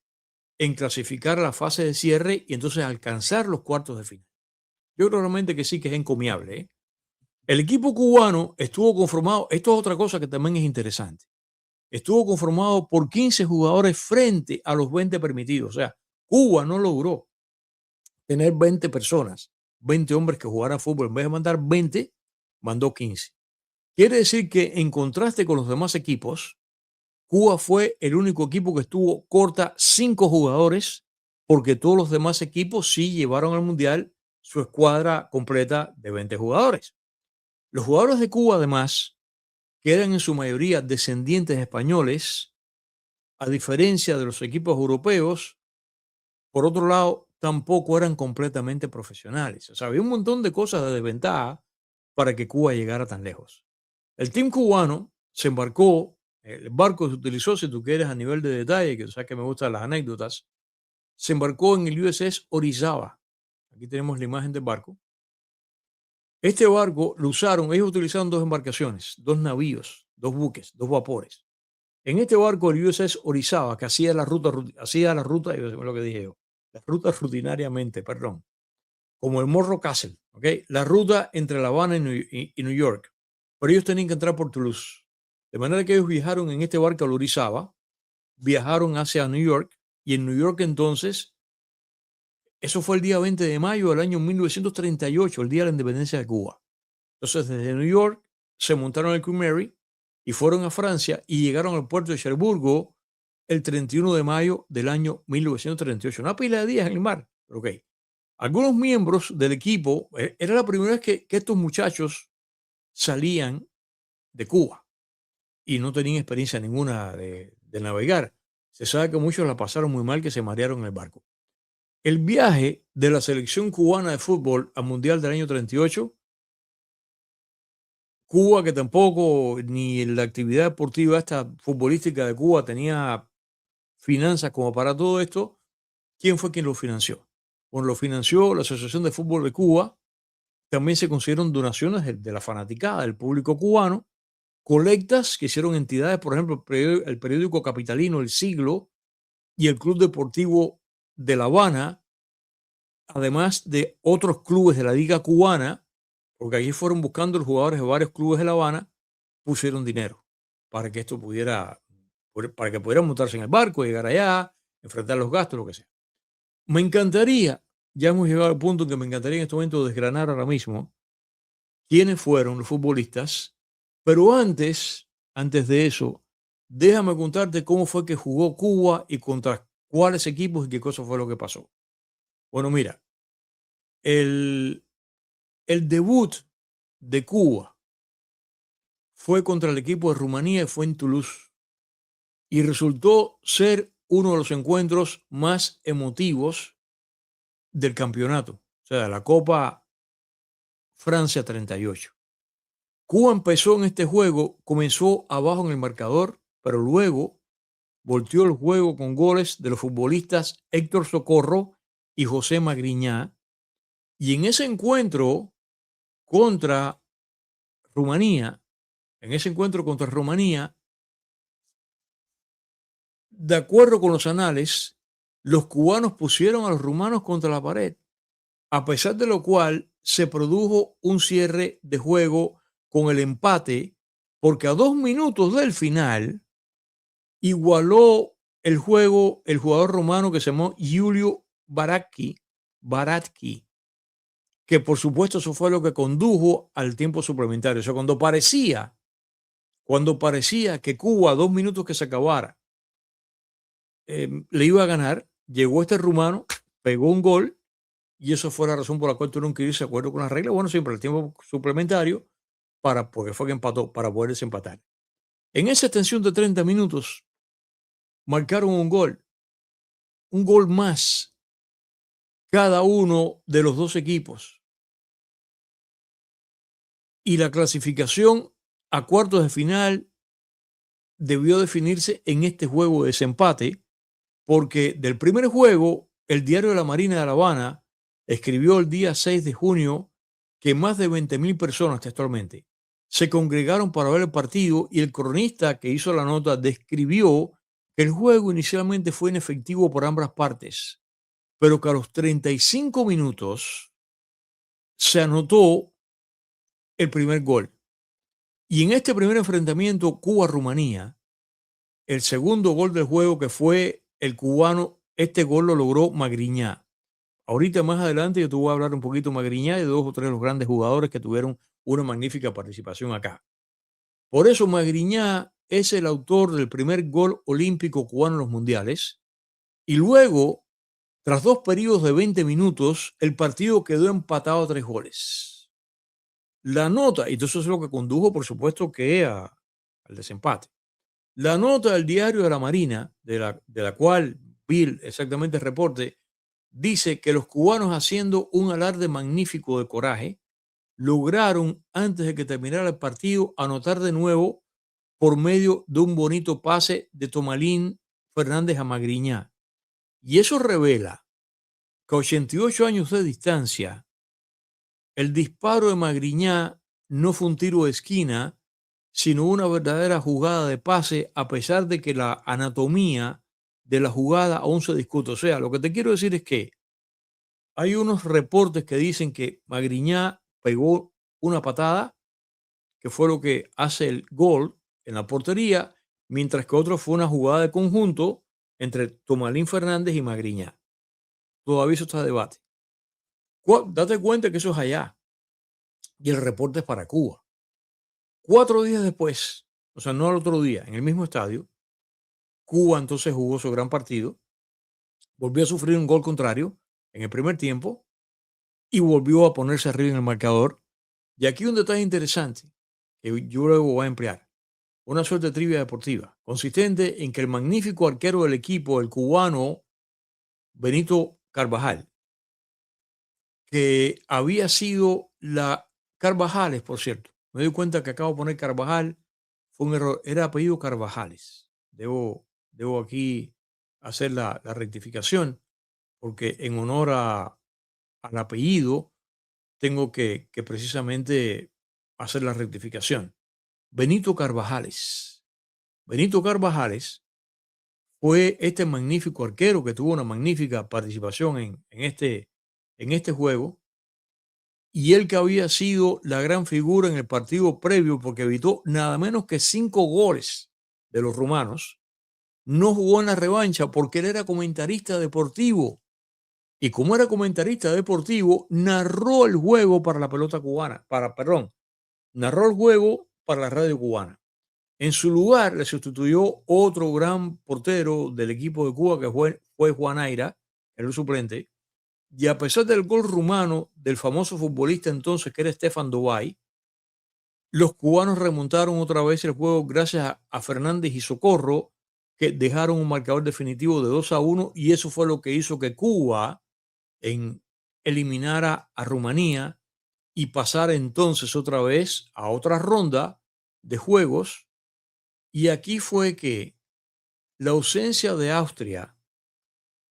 en clasificar a la fase de cierre y entonces alcanzar los cuartos de final. Yo creo realmente que sí que es encomiable, ¿eh? El equipo cubano estuvo conformado, esto es otra cosa que también es interesante, estuvo conformado por 15 jugadores frente a los 20 permitidos. O sea, Cuba no logró tener 20 personas, 20 hombres que jugaran fútbol. En vez de mandar 20, mandó 15. Quiere decir que en contraste con los demás equipos, Cuba fue el único equipo que estuvo corta 5 jugadores, porque todos los demás equipos sí llevaron al Mundial su escuadra completa de 20 jugadores. Los jugadores de Cuba, además, que eran en su mayoría descendientes españoles, a diferencia de los equipos europeos, por otro lado, tampoco eran completamente profesionales. O sea, había un montón de cosas de desventaja para que Cuba llegara tan lejos. El team cubano se embarcó, el barco se utilizó, si tú quieres, a nivel de detalle, que tú sabes que me gustan las anécdotas, se embarcó en el USS Orizaba. Aquí tenemos la imagen del barco. Este barco lo usaron, ellos utilizaron dos embarcaciones, dos navíos, dos buques, dos vapores. En este barco, el USS Orizaba, que hacía la ruta, lo que dije yo, la ruta rutinariamente, perdón, como el Morro Castle, ¿ok? La ruta entre La Habana y New York. Pero ellos tenían que entrar por Toulouse. De manera que ellos viajaron en este barco al Orizaba, viajaron hacia New York, y en New York entonces, eso fue el día 20 de mayo del año 1938, el día de la independencia de Cuba. Entonces, desde New York se montaron el Queen Mary y fueron a Francia y llegaron al puerto de Cherburgo el 31 de mayo del año 1938. Una pila de días en el mar. Pero ok. Algunos miembros del equipo, era la primera vez que estos muchachos salían de Cuba y no tenían experiencia ninguna de navegar. Se sabe que muchos la pasaron muy mal, que se marearon en el barco. El viaje de la selección cubana de fútbol al Mundial del año 38, Cuba, que tampoco ni la actividad deportiva esta futbolística de Cuba tenía finanzas como para todo esto. ¿Quién fue quien lo financió? Bueno, lo financió la Asociación de Fútbol de Cuba. También se consiguieron donaciones de la fanaticada, del público cubano, colectas que hicieron entidades, por ejemplo, el periódico capitalino El Siglo y el Club Deportivo de La Habana, además de otros clubes de la Liga Cubana, porque allí fueron buscando los jugadores de varios clubes de La Habana, pusieron dinero para que esto para que pudieran montarse en el barco, llegar allá, enfrentar los gastos, lo que sea. Me encantaría ya hemos llegado al punto en que me encantaría en este momento desgranar ahora mismo quiénes fueron los futbolistas, pero antes de eso, déjame contarte cómo fue que jugó Cuba y contra cuáles equipos y qué cosa fue lo que pasó. Bueno, mira, el, el debut de Cuba fue contra el equipo de Rumanía y fue en Toulouse y resultó ser uno de los encuentros más emotivos del campeonato, o sea, de la Copa Francia 38. Cuba empezó en este juego, comenzó abajo en el marcador, pero luego volteó el juego con goles de los futbolistas Héctor Socorro y José Magriñá. Y en ese encuentro contra Rumanía, de acuerdo con los anales, los cubanos pusieron a los rumanos contra la pared, a pesar de lo cual se produjo un cierre de juego con el empate, porque a 2 minutos del final igualó el juego el jugador rumano que se llamó Julio Baratki, que por supuesto eso fue lo que condujo al tiempo suplementario. O sea, cuando parecía que Cuba a 2 minutos que se acabara le iba a ganar, llegó este rumano, pegó un gol y eso fue la razón por la cual tuvieron que irse de acuerdo con las reglas. Bueno, siempre el tiempo suplementario porque fue que empató, para poder desempatar. En esa extensión de 30 minutos marcaron un gol más cada uno de los dos equipos. Y la clasificación a cuartos de final debió definirse en este juego de desempate, porque del primer juego, el diario de la Marina de La Habana escribió el día 6 de junio que más de 20.000 personas textualmente se congregaron para ver el partido y el cronista que hizo la nota describió que el juego inicialmente fue inefectivo por ambas partes, pero que a los 35 minutos se anotó el primer gol. Y en este primer enfrentamiento Cuba-Rumanía, el segundo gol del juego que fue el cubano, este gol lo logró Magriñá. Ahorita más adelante yo te voy a hablar un poquito de Magriñá y de 2 o 3 de los grandes jugadores que tuvieron una magnífica participación acá. Por eso Magriñá es el autor del primer gol olímpico cubano en los mundiales. Y luego, tras 2 periodos de 20 minutos, el partido quedó empatado a 3 goles. La nota, y eso es lo que condujo, por supuesto, al desempate. La nota del diario de la Marina, de la cual vi exactamente el reporte, dice que los cubanos, haciendo un alarde magnífico de coraje, lograron, antes de que terminara el partido, anotar de nuevo por medio de un bonito pase de Tomalín Fernández a Magriñá. Y eso revela que a 88 años de distancia, el disparo de Magriñá no fue un tiro de esquina, sino una verdadera jugada de pase, a pesar de que la anatomía de la jugada aún se discute. O sea, lo que te quiero decir es que hay unos reportes que dicen que Magriñá pegó una patada, que fue lo que hace el gol en la portería, mientras que otro fue una jugada de conjunto entre Tomalín Fernández y Magriñá. Todavía eso está a debate. Date cuenta que eso es allá y el reporte es para Cuba. 4 días después, o sea, no al otro día, en el mismo estadio, Cuba entonces jugó su gran partido, volvió a sufrir un gol contrario en el primer tiempo y volvió a ponerse arriba en el marcador. Y aquí un detalle interesante que yo luego voy a emplear. Una suerte de trivia deportiva, consistente en que el magnífico arquero del equipo, el cubano Benito Carvajal, que había sido Carvajales, por cierto. Me doy cuenta que acabo de poner Carvajal, fue un error, era apellido Carvajales. Debo aquí hacer la rectificación, porque en honor al apellido tengo que precisamente hacer la rectificación. Benito Carvajales. Benito Carvajales fue este magnífico arquero que tuvo una magnífica participación en este juego, y él que había sido la gran figura en el partido previo porque evitó nada menos que 5 goles de los rumanos, no jugó en la revancha porque él era comentarista deportivo y como era comentarista deportivo, narró el juego para la pelota cubana, narró el juego para la radio cubana. En su lugar le sustituyó otro gran portero del equipo de Cuba que fue Juan Aira, el suplente, y a pesar del gol rumano del famoso futbolista entonces que era Stefan Dovay, los cubanos remontaron otra vez el juego gracias a Fernández y Socorro, que dejaron un marcador definitivo de 2-1, y eso fue lo que hizo que Cuba eliminara a Rumanía y pasara entonces otra vez a otra ronda de juegos. Y aquí fue que la ausencia de Austria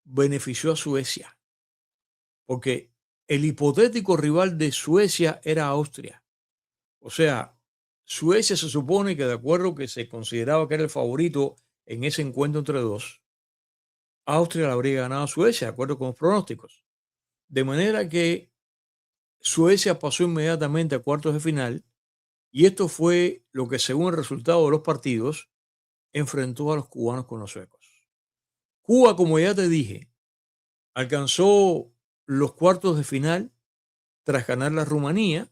benefició a Suecia, porque el hipotético rival de Suecia era Austria. O sea, Suecia se supone que, de acuerdo que se consideraba que era el favorito en ese encuentro entre dos, Austria le habría ganado a Suecia, de acuerdo con los pronósticos. De manera que Suecia pasó inmediatamente a cuartos de final, y esto fue lo que, según el resultado de los partidos, enfrentó a los cubanos con los suecos. Cuba, como ya te dije, alcanzó los cuartos de final tras ganar la Rumanía,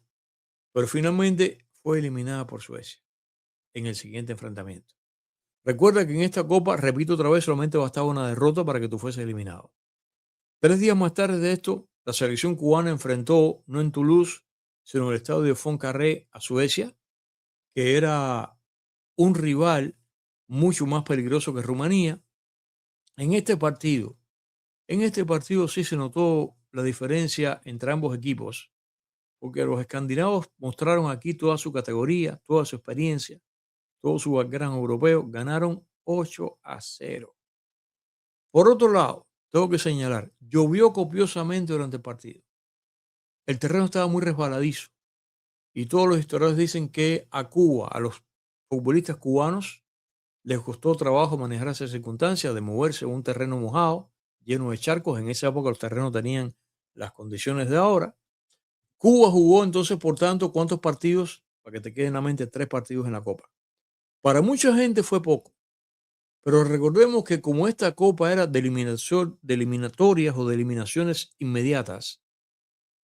pero finalmente fue eliminada por Suecia en el siguiente enfrentamiento. Recuerda que en esta copa, repito otra vez, solamente bastaba una derrota para que tú fueses eliminado. 3 días más tarde de esto, la selección cubana enfrentó, no en Toulouse, sino en el estadio de Fontcarré, a Suecia, que era un rival mucho más peligroso que Rumanía. En este partido sí se notó la diferencia entre ambos equipos, porque los escandinavos mostraron aquí toda su categoría, toda su experiencia, todo su background europeo, ganaron 8-0. Por otro lado, tengo que señalar, llovió copiosamente durante el partido. El terreno estaba muy resbaladizo y todos los historiadores dicen que a Cuba, a los futbolistas cubanos, les costó trabajo manejar esas circunstancias de moverse en un terreno mojado, lleno de charcos. En esa época los terrenos tenían las condiciones de ahora. Cuba jugó entonces, por tanto, ¿cuántos partidos? Para que te quede en la mente, 3 partidos en la Copa. Para mucha gente fue poco, pero recordemos que como esta Copa era de eliminatorias o de eliminaciones inmediatas,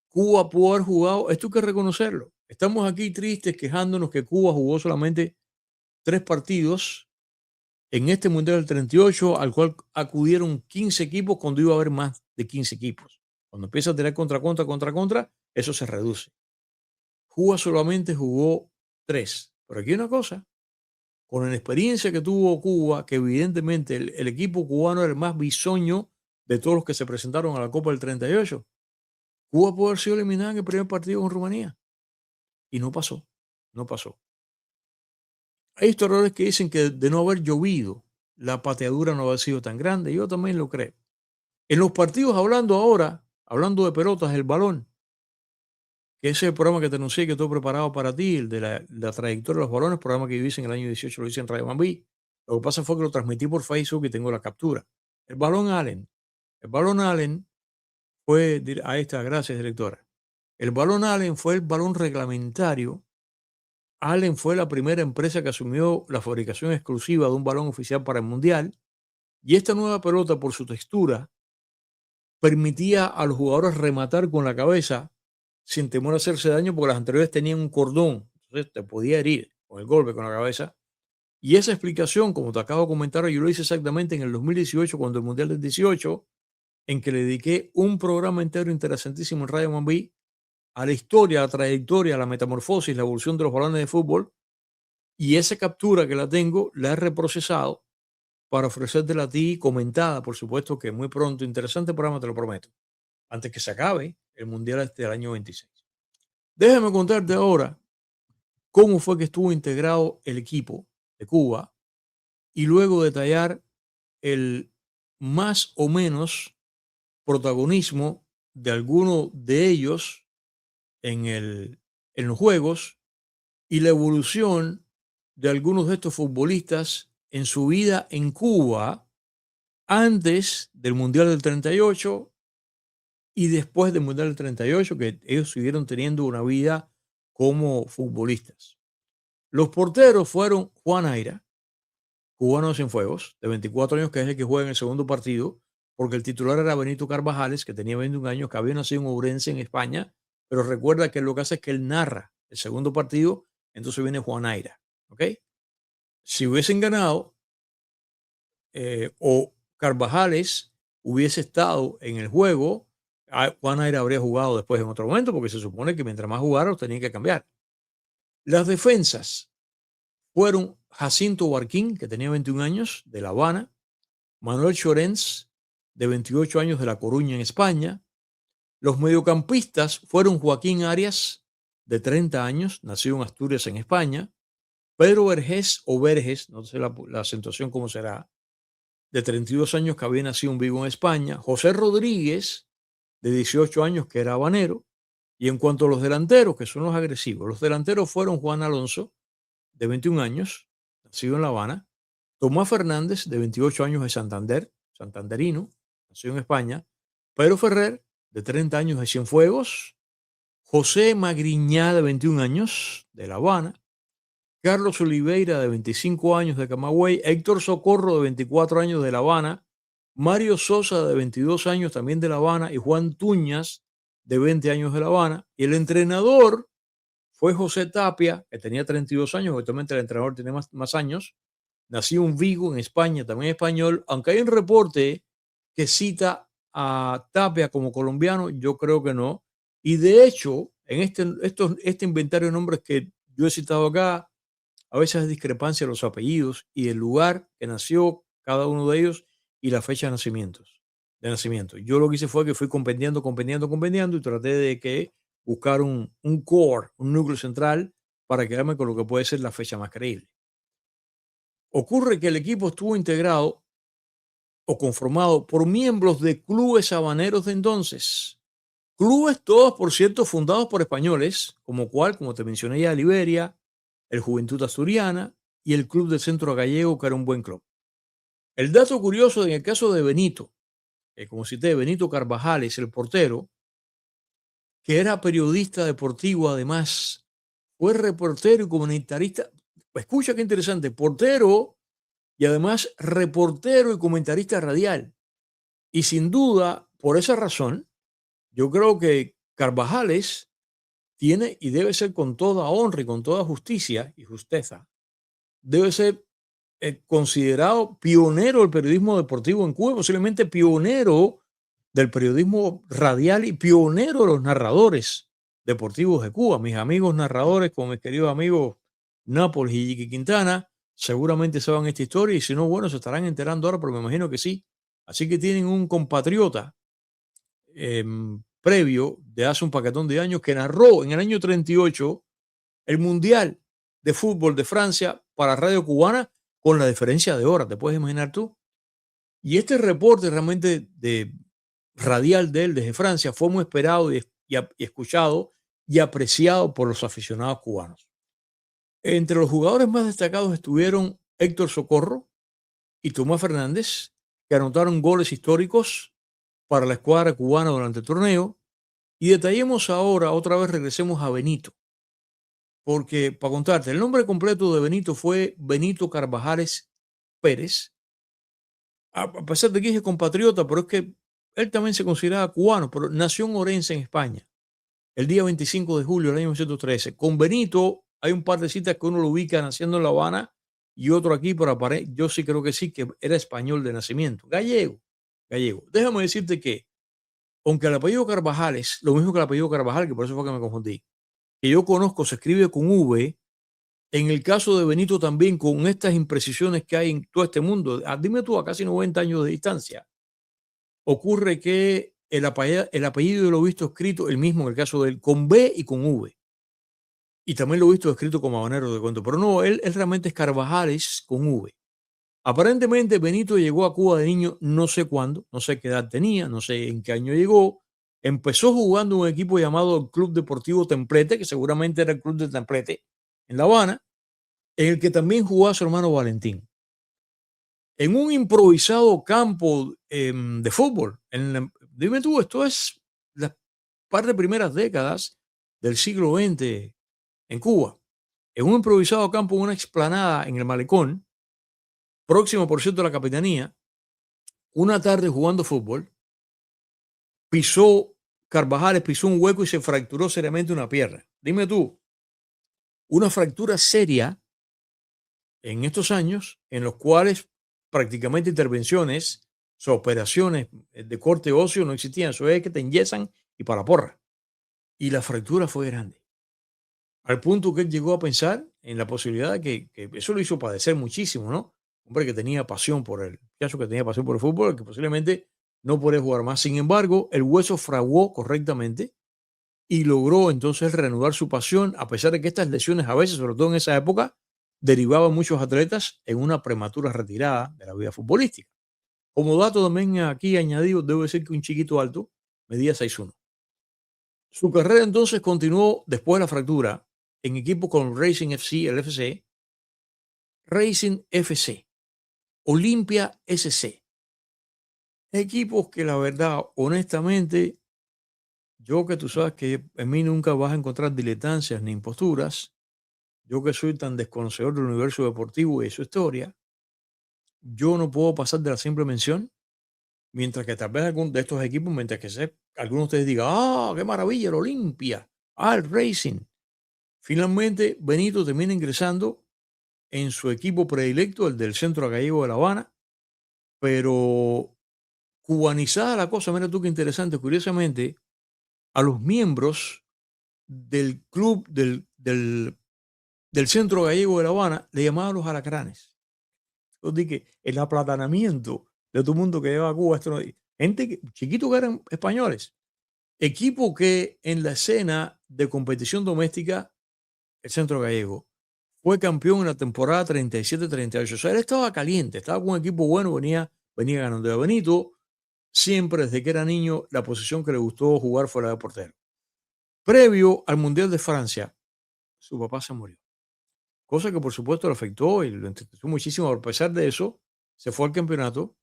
Cuba pudo haber jugado, esto hay que reconocerlo. Estamos aquí tristes quejándonos que Cuba jugó solamente 3 partidos en este Mundial del 38, al cual acudieron 15 equipos cuando iba a haber más de 15 equipos. Cuando empieza a tener contra, eso se reduce. Cuba solamente jugó 3. Pero aquí hay una cosa, con la experiencia que tuvo Cuba, que evidentemente el equipo cubano era el más bisoño de todos los que se presentaron a la Copa del 38, Cuba pudo haber sido eliminada en el primer partido con Rumanía. Y no pasó, no pasó. Hay historiadores que dicen que de no haber llovido, la pateadura no había sido tan grande. Yo también lo creo. En los partidos, hablando de pelotas, el balón, que ese es el programa que te anuncié que estoy preparado para ti, el de la trayectoria de los balones, programa que yo hice en el año 18, lo hice en Radio Mambí. Lo que pasa fue que lo transmití por Facebook y tengo la captura. El balón Allen. El balón Allen fue, ahí está, gracias directora. El balón Allen fue el balón reglamentario. Allen fue la primera empresa que asumió la fabricación exclusiva de un balón oficial para el Mundial. Y esta nueva pelota, por su textura, permitía a los jugadores rematar con la cabeza sin temor a hacerse daño, porque las anteriores tenían un cordón. Entonces te podía herir con el golpe con la cabeza. Y esa explicación, como te acabo de comentar, yo lo hice exactamente en el 2018, cuando el Mundial del 18, en que le dediqué un programa entero interesantísimo en Radio Mambí a la historia, a la trayectoria, a la metamorfosis, la evolución de los balones de fútbol. Y esa captura que la tengo, la he reprocesado para ofrecértela a ti comentada, por supuesto que muy pronto. Interesante programa, te lo prometo, antes que se acabe el Mundial del año 26. Déjame contarte ahora cómo fue que estuvo integrado el equipo de Cuba y luego detallar el más o menos protagonismo de alguno de ellos en los juegos y la evolución de algunos de estos futbolistas en su vida en Cuba antes del Mundial del 38 y después del Mundial del 38, que ellos siguieron teniendo una vida como futbolistas. Los porteros fueron Juan Aira, cubano de Cienfuegos, de 24 años, que es el que juega en el segundo partido, porque el titular era Benito Carvajales, que tenía 21 años, que había nacido en Ourense, en España, pero recuerda que lo que hace es que él narra el segundo partido, entonces viene Juan Aira, ¿ok? Si hubiesen ganado o Carvajales hubiese estado en el juego, Juan Aira habría jugado después en otro momento, porque se supone que mientras más jugara, los tenían que cambiar. Las defensas fueron Jacinto Barquín, que tenía 21 años, de La Habana, Manuel Llorens, de 28 años, de La Coruña, en España. Los mediocampistas fueron Joaquín Arias, de 30 años, nacido en Asturias, en España. Pedro Vergés o Verges, no sé la acentuación cómo será, de 32 años, que había nacido en Vigo, en España. José Rodríguez, de 18 años, que era habanero. Y en cuanto a los delanteros, que son los agresivos, los delanteros fueron Juan Alonso, de 21 años, nacido en La Habana. Tomás Fernández, de 28 años, de Santander, santanderino, nacido en España. Pedro Ferrer, de 30 años, de Cienfuegos. José Magriñá, de 21 años, de La Habana. Carlos Oliveira, de 25 años, de Camagüey. Héctor Socorro, de 24 años, de La Habana. Mario Sosa, de 22 años, también de La Habana. Y Juan Tuñas, de 20 años, de La Habana. Y el entrenador fue José Tapia, que tenía 32 años, actualmente el entrenador tiene más años. Nació en Vigo, en España, también español, aunque hay un reporte que cita a Tapia como colombiano, yo creo que no. Y de hecho, en este inventario de nombres que yo he citado acá, a veces hay discrepancia en los apellidos y el lugar que nació cada uno de ellos y la fecha de nacimiento. Yo lo que hice fue que fui compendiando y traté de que buscar un core, un núcleo central para quedarme con lo que puede ser la fecha más creíble. Ocurre que el equipo estuvo integrado o conformado por miembros de clubes habaneros de entonces. Clubes todos, por cierto, fundados por españoles, como te mencioné ya, Liberia, el Juventud Asturiana y el Club del Centro Gallego, que era un buen club. El dato curioso en el caso de Benito, como cité, Benito Carvajales, el portero, que era periodista deportivo además, fue reportero y comentarista. Escucha qué interesante, portero y además reportero y comentarista radial. Y sin duda, por esa razón, yo creo que Carvajales tiene y debe ser, con toda honra y con toda justicia y justeza, debe ser considerado pionero del periodismo deportivo en Cuba, posiblemente pionero del periodismo radial y pionero de los narradores deportivos de Cuba. Mis amigos narradores, como mis queridos amigos Nápoles y Yiqui Quintana, seguramente saben esta historia y si no, bueno, se estarán enterando ahora, pero me imagino que sí. Así que tienen un compatriota previo de hace un paquetón de años que narró en el año 38 el Mundial de Fútbol de Francia para Radio Cubana con la diferencia de hora, ¿te puedes imaginar tú? Y este reporte realmente radial de él desde Francia fue muy esperado y escuchado y apreciado por los aficionados cubanos. Entre los jugadores más destacados estuvieron Héctor Socorro y Tomás Fernández, que anotaron goles históricos para la escuadra cubana durante el torneo. Y detallemos ahora, otra vez regresemos a Benito, porque para contarte, el nombre completo de Benito fue Benito Carvajales Pérez, a pesar de que es compatriota, pero es que él también se consideraba cubano, pero nació en Orense, en España, el día 25 de julio del año 1913. Con Benito hay un par de citas que uno lo ubica naciendo en La Habana y otro aquí, pero yo sí creo que sí, que era español de nacimiento, gallego. Déjame decirte que, aunque el apellido Carvajales, lo mismo que el apellido Carvajal, que por eso fue que me confundí, que yo conozco, se escribe con V. En el caso de Benito también, con estas imprecisiones que hay en todo este mundo, dime tú, a casi 90 años de distancia, ocurre que el apellido lo he visto escrito, el mismo en el caso de él, con B y con V. Y también lo he visto escrito como habanero de cuento, pero no, él realmente es Carvajales con V. Aparentemente Benito llegó a Cuba de niño, no sé cuándo, no sé qué edad tenía, no sé en qué año llegó. Empezó jugando en un equipo llamado el Club Deportivo Templete, que seguramente era el Club de Templete en La Habana, en el que también jugó a su hermano Valentín. En un improvisado campo de fútbol. Dime tú, esto es las par de primeras décadas del siglo XX en Cuba. En un improvisado campo, en una explanada en el Malecón, próximo, por cierto, a la Capitanía, una tarde jugando fútbol, pisó, Carvajales pisó un hueco y se fracturó seriamente una pierna. Dime tú, una fractura seria en estos años en los cuales prácticamente intervenciones, o sea, operaciones de corte óseo no existían. Eso es que te enyesan y para la porra. Y la fractura fue grande. Al punto que él llegó a pensar en la posibilidad de que eso lo hizo padecer muchísimo, ¿no? Hombre que tenía pasión por el caso que tenía pasión por el fútbol, que posiblemente no podía jugar más. Sin embargo, el hueso fraguó correctamente y logró entonces reanudar su pasión, a pesar de que estas lesiones a veces, sobre todo en esa época, derivaban muchos atletas en una prematura retirada de la vida futbolística. Como dato también aquí añadido, debo decir que un chiquito alto medía 6'1". Su carrera entonces continuó después de la fractura en equipo con Racing FC, el FC, Racing FC, Olimpia SC. Equipos que la verdad, honestamente, yo que tú sabes que en mí nunca vas a encontrar diletancias ni imposturas, yo que soy tan desconocedor del universo deportivo y de su historia, yo no puedo pasar de la simple mención, mientras que tal vez algún de estos equipos, mientras que algunos de ustedes digan, ah, qué maravilla, el Olimpia, ah, el Racing. Finalmente, Benito termina ingresando en su equipo predilecto, el del Centro Gallego de La Habana, pero cubanizada la cosa, mira tú qué interesante, curiosamente, a los miembros del club del Centro Gallego de La Habana le llamaban los alacranes. Entonces, que el aplatanamiento de todo el mundo que lleva a Cuba, gente chiquitos que eran españoles, equipo que en la escena de competición doméstica, el Centro Gallego, fue campeón en la temporada 37-38. O sea, él estaba caliente, estaba con un equipo bueno, venía ganando. De Benito, siempre desde que era niño, la posición que le gustó jugar fue la de portero. Previo al Mundial de Francia, su papá se murió. Cosa que por supuesto lo afectó y lo entristeció muchísimo. A pesar de eso, se fue al campeonato.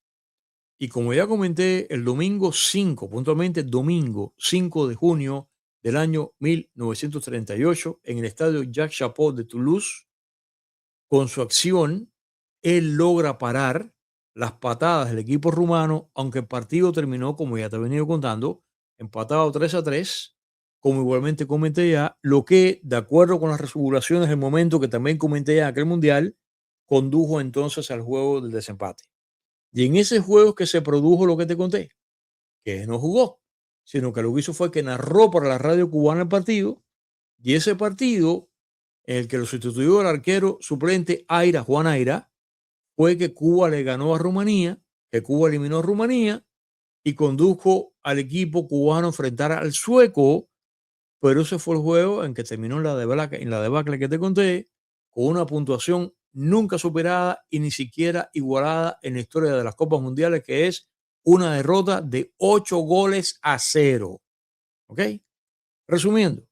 Y como ya comenté, el domingo 5, puntualmente domingo 5 de junio del año 1938, en el estadio Jacques Chapot de Toulouse, con su acción, él logra parar las patadas del equipo rumano, aunque el partido terminó, como ya te he venido contando, empatado 3-3, como igualmente comenté ya, lo que, de acuerdo con las regulaciones del momento que también comenté ya en aquel mundial, condujo entonces al juego del desempate. Y en ese juego que se produjo lo que te conté, que no jugó, sino que lo que hizo fue que narró para la radio cubana el partido, y ese partido, el que lo sustituyó el arquero suplente Aira, Juan Aira, fue que Cuba le ganó a Rumanía, que Cuba eliminó a Rumanía y condujo al equipo cubano a enfrentar al sueco, pero ese fue el juego en que terminó en la debacle que te conté, con una puntuación nunca superada y ni siquiera igualada en la historia de las Copas Mundiales, que es una derrota de 8-0. ¿Ok? Resumiendo,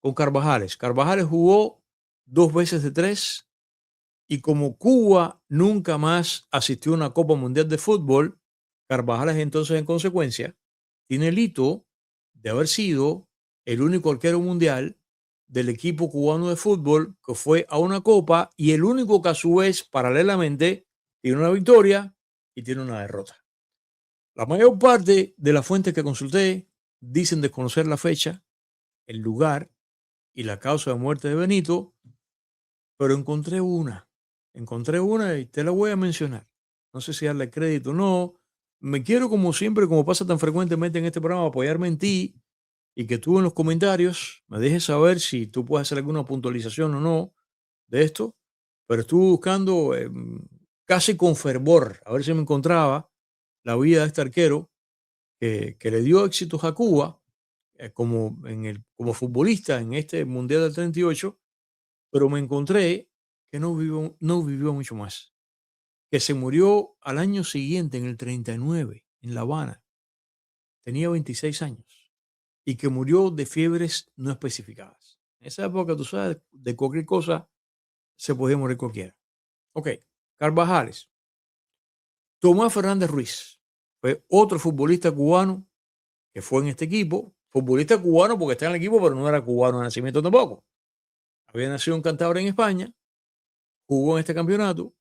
con Carvajales. Carvajales jugó 2 veces de 3 y como Cuba nunca más asistió a una Copa Mundial de Fútbol, Carvajales entonces en consecuencia tiene el hito de haber sido el único arquero mundial del equipo cubano de fútbol que fue a una copa y el único que a su vez paralelamente tiene una victoria y tiene una derrota. La mayor parte de las fuentes que consulté dicen desconocer la fecha, el lugar y la causa de muerte de Benito, pero encontré una y te la voy a mencionar. No sé si darle crédito o no. Me quiero, como siempre, como pasa tan frecuentemente en este programa, apoyarme en ti y que tú en los comentarios me dejes saber si tú puedes hacer alguna puntualización o no de esto. Pero estuve buscando casi con fervor a ver si me encontraba la vida de este arquero que le dio éxitos a Cuba como futbolista en este Mundial del 38, pero me encontré que no vivió mucho más, que se murió al año siguiente, en el 39, en La Habana. Tenía 26 años y que murió de fiebres no especificadas. En esa época, tú sabes, de cualquier cosa se podía morir cualquiera. Ok, Carvajales. Tomás Fernández Ruiz fue otro futbolista cubano que fue en este equipo. Futbolista cubano porque está en el equipo, pero no era cubano de nacimiento tampoco. Había nacido en Cantabria, en España, jugó en este campeonato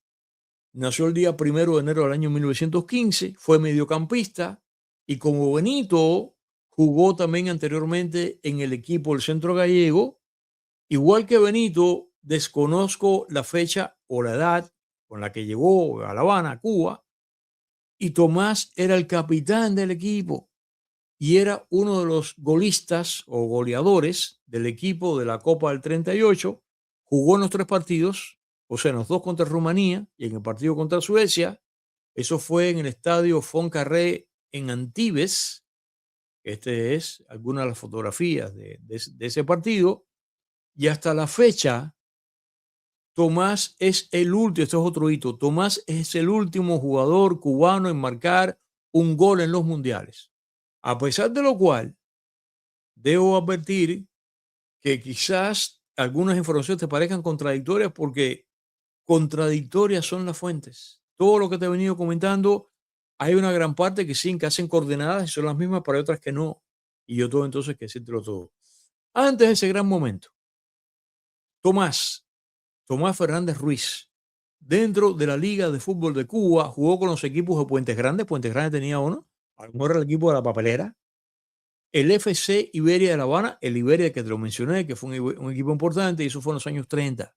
Nació el día 1 de enero del año 1915, fue mediocampista y como Benito jugó también anteriormente en el equipo del Centro Gallego, igual que Benito, desconozco la fecha o la edad con la que llegó a La Habana, Cuba, y Tomás era el capitán del equipo y era uno de los golistas o goleadores del equipo de la Copa del 38. Jugó en los 3 partidos, o sea, en los 2 contra Rumanía y en el partido contra Suecia. Eso fue en el estadio Fontcarré en Antibes. Este es alguna de las fotografías de ese partido. Y hasta la fecha, Tomás es el último, esto es otro hito, Tomás es el último jugador cubano en marcar un gol en los mundiales. A pesar de lo cual, debo advertir que quizás algunas informaciones te parezcan contradictorias porque contradictorias son las fuentes. Todo lo que te he venido comentando, hay una gran parte que sí, que hacen coordenadas y son las mismas, pero hay otras que no. Y yo tengo entonces que decírtelo todo. Antes de ese gran momento, Tomás, Tomás Fernández Ruiz, dentro de la Liga de Fútbol de Cuba, jugó con los equipos de Puentes Grandes. Puentes Grandes tenía uno, a lo mejor era el equipo de la papelera. El FC Iberia de La Habana, el Iberia que te lo mencioné, que fue un equipo importante, y eso fue en los años 30.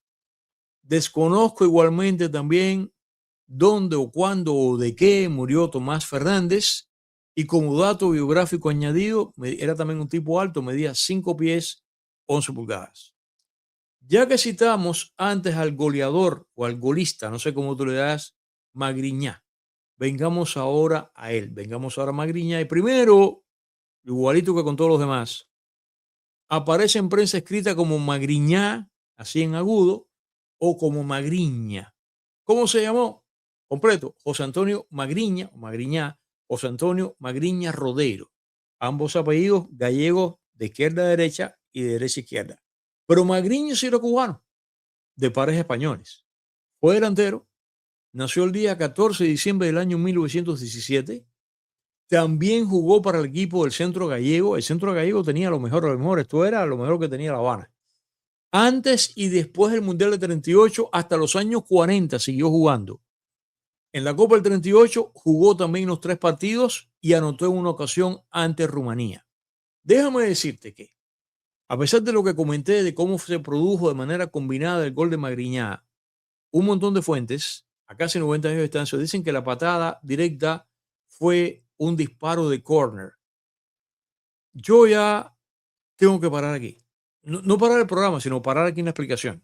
Desconozco igualmente también dónde o cuándo o de qué murió Tomás Fernández. Y como dato biográfico añadido, era también un tipo alto, medía 5 pies, 11 pulgadas. Ya que citamos antes al goleador o al golista, no sé cómo tú le das, Magriñá, vengamos ahora a él, vengamos ahora a Magriñá. Y primero, igualito que con todos los demás, aparece en prensa escrita como Magriñá, así en agudo, o como Magriña. ¿Cómo se llamó? Completo, José Antonio Magriña, o Magriñá, José Antonio Magriña Rodeiro. Ambos apellidos gallegos de izquierda a derecha y de derecha a izquierda. Pero Magriño sí era cubano, de padres españoles. Fue delantero, nació el día 14 de diciembre del año 1917. También jugó para el equipo del Centro Gallego. El Centro Gallego tenía lo mejor de lo mejor. Esto era lo mejor que tenía La Habana. Antes y después del Mundial de 38, hasta los años 40 siguió jugando. En la Copa del 38 jugó también los 3 partidos y anotó en una ocasión ante Rumanía. Déjame decirte que, a pesar de lo que comenté de cómo se produjo de manera combinada el gol de Magriñá, un montón de fuentes, a casi 90 años de distancia, dicen que la patada directa fue un disparo de córner. Yo ya tengo que parar aquí. No, no parar el programa, sino parar aquí en la explicación.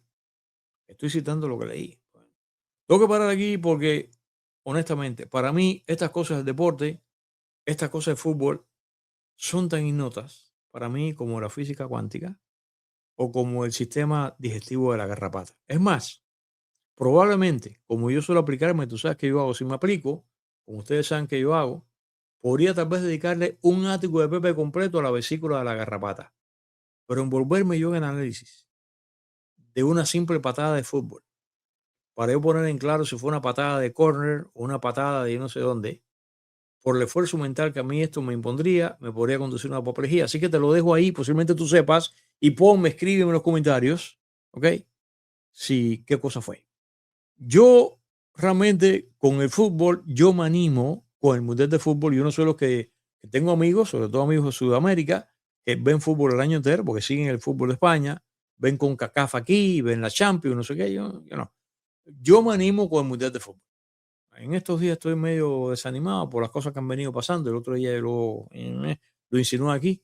Estoy citando lo que leí. Tengo que parar aquí porque, honestamente, para mí estas cosas del deporte, estas cosas de fútbol, son tan ignotas para mí como la física cuántica o como el sistema digestivo de la garrapata. Es más, probablemente, como yo suelo aplicarme, tú sabes que yo hago, si me aplico, como ustedes saben que yo hago, podría tal vez dedicarle un ático de Pepe completo a la vesícula de la garrapata, pero envolverme yo en análisis de una simple patada de fútbol, para yo poner en claro si fue una patada de córner o una patada de yo no sé dónde, por el esfuerzo mental que a mí esto me impondría, me podría conducir a una apoplejía. Así que te lo dejo ahí, posiblemente tú sepas, y ponme, escríbeme en los comentarios, ¿ok? Si, qué cosa fue. Yo realmente con el fútbol, yo me animo con el Mundial de Fútbol. Yo no soy los que tengo amigos, sobre todo amigos de Sudamérica, que ven fútbol el año entero porque siguen el fútbol de España, ven con CACAF aquí, ven la Champions, no sé qué, yo no. Yo me animo con el Mundial de Fútbol. En estos días estoy medio desanimado por las cosas que han venido pasando. El otro día lo insinué aquí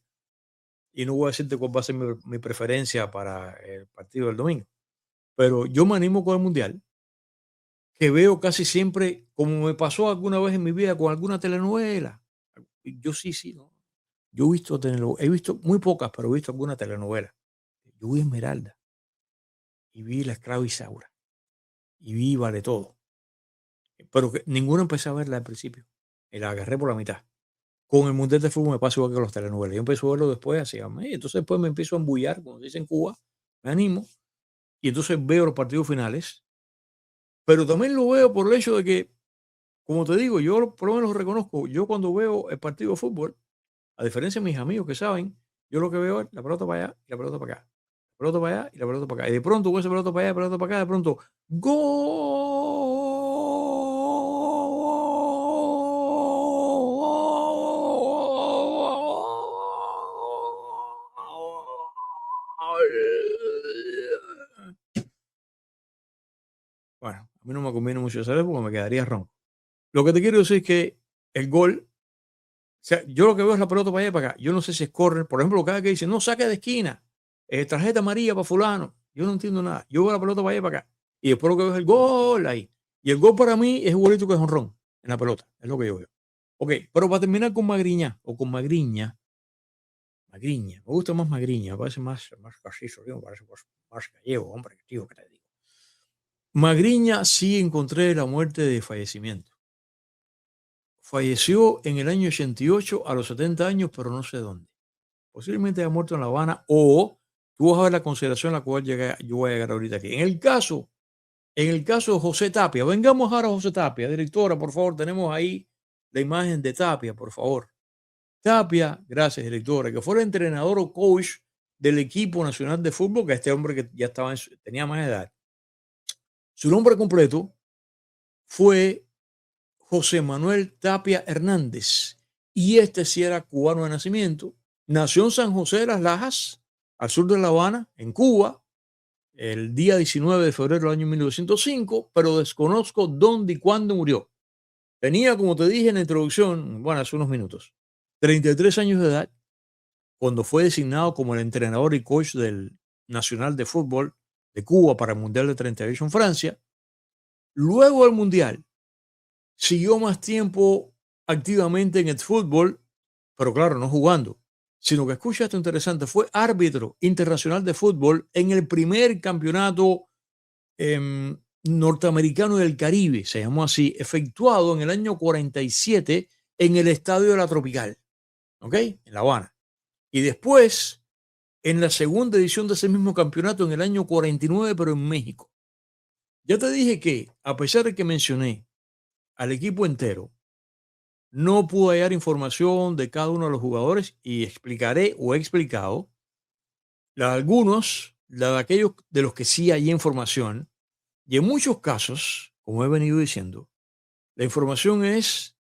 y no voy a decirte cuál va a ser mi preferencia para el partido del domingo. Pero yo me animo con el Mundial, que veo casi siempre, como me pasó alguna vez en mi vida con alguna telenovela. Yo sí, ¿no? Yo he visto telenovelas, he visto muy pocas, pero he visto alguna telenovela. Yo vi Esmeralda y vi La Esclava Isaura y vi Vale Todo, pero que ninguna empecé a verla al principio y la agarré por la mitad. Con el Mundial de Fútbol me pasa igual que con los telenovelas. Yo empiezo a verlo después, así, y entonces después me empiezo a embullar, como se dice en Cuba, me animo, y entonces veo los partidos finales, pero también lo veo por el hecho de que, como te digo, yo por lo menos lo reconozco, yo cuando veo el partido de fútbol, a diferencia de mis amigos que saben, yo lo que veo es la pelota para allá y la pelota para acá. La pelota para allá y la pelota para acá. Y de pronto, con esa pelota para allá, pelota para acá, de pronto, ¡gol! Bueno, a mí no me conviene mucho hacer eso porque me quedaría ronco. Lo que te quiero decir es que el gol, o sea, yo lo que veo es la pelota para allá y para acá. Yo no sé si es corner. Por ejemplo, cada que dice, no, saque de esquina, tarjeta amarilla para fulano. Yo no entiendo nada. Yo veo la pelota para allá y para acá. Y después lo que veo es el gol ahí. Y el gol para mí es igualito que jonrón en la pelota. Es lo que yo veo. Ok, pero para terminar con Magriña o con Magriña, Magriña, me gusta más Magriña, me parece más castizo, me parece más gallego, hombre, tío, que te digo. Magriña sí encontré la muerte de fallecimiento. Falleció en el año 88 a los 70 años, pero no sé dónde. Posiblemente haya muerto en La Habana o tú vas a ver la consideración a la cual yo voy a llegar ahorita aquí. En el caso de José Tapia, vengamos ahora a José Tapia, directora, por favor, tenemos ahí la imagen de Tapia, por favor. Tapia, gracias, directora, que fue el entrenador o coach del equipo nacional de fútbol, que este hombre que ya tenía más edad. Su nombre completo fue José Manuel Tapia Hernández, y este sí era cubano de nacimiento. Nació en San José de las Lajas, al sur de La Habana, en Cuba, el día 19 de febrero del año 1905, pero desconozco dónde y cuándo murió. Tenía, como te dije en la introducción, bueno, hace unos minutos, 33 años de edad, cuando fue designado como el entrenador y coach del Nacional de Fútbol de Cuba para el Mundial de 38 en Francia. Luego del Mundial, siguió más tiempo activamente en el fútbol, pero claro, no jugando, sino que, escucha esto interesante, fue árbitro internacional de fútbol en el primer campeonato norteamericano del Caribe, se llamó así, efectuado en el año 47 en el Estadio de la Tropical, ¿ok? En La Habana. Y después, en la segunda edición de ese mismo campeonato en el año 49, pero en México. Ya te dije que, a pesar de que mencioné al equipo entero, no pude hallar información de cada uno de los jugadores y explicaré o he explicado la de algunos, la de aquellos de los que sí hay información. Y en muchos casos, como he venido diciendo, la información es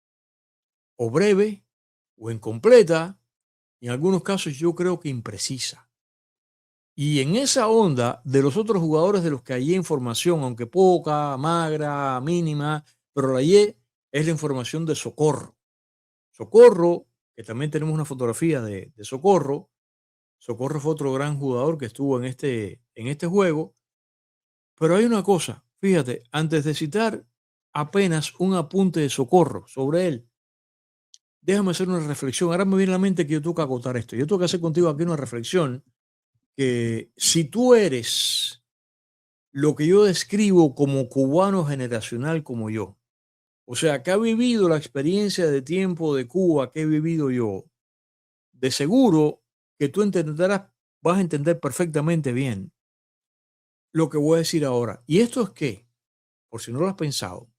o breve o incompleta, y en algunos casos yo creo que imprecisa. Y en esa onda de los otros jugadores de los que hay información, aunque poca, magra, mínima, pero la hallé, es la información de Socorro. Socorro, que también tenemos una fotografía de Socorro. Socorro fue otro gran jugador que estuvo en este juego. Pero hay una cosa, fíjate, antes de citar apenas un apunte de Socorro sobre él, déjame hacer una reflexión. Ahora me viene a la mente que yo tengo que acotar esto. Yo tengo que hacer contigo aquí una reflexión que si tú eres lo que yo describo como cubano generacional como yo, o sea, que ha vivido la experiencia de tiempo de Cuba que he vivido yo, de seguro que tú entenderás, vas a entender perfectamente bien lo que voy a decir ahora. Y esto es que, por si no lo has pensado,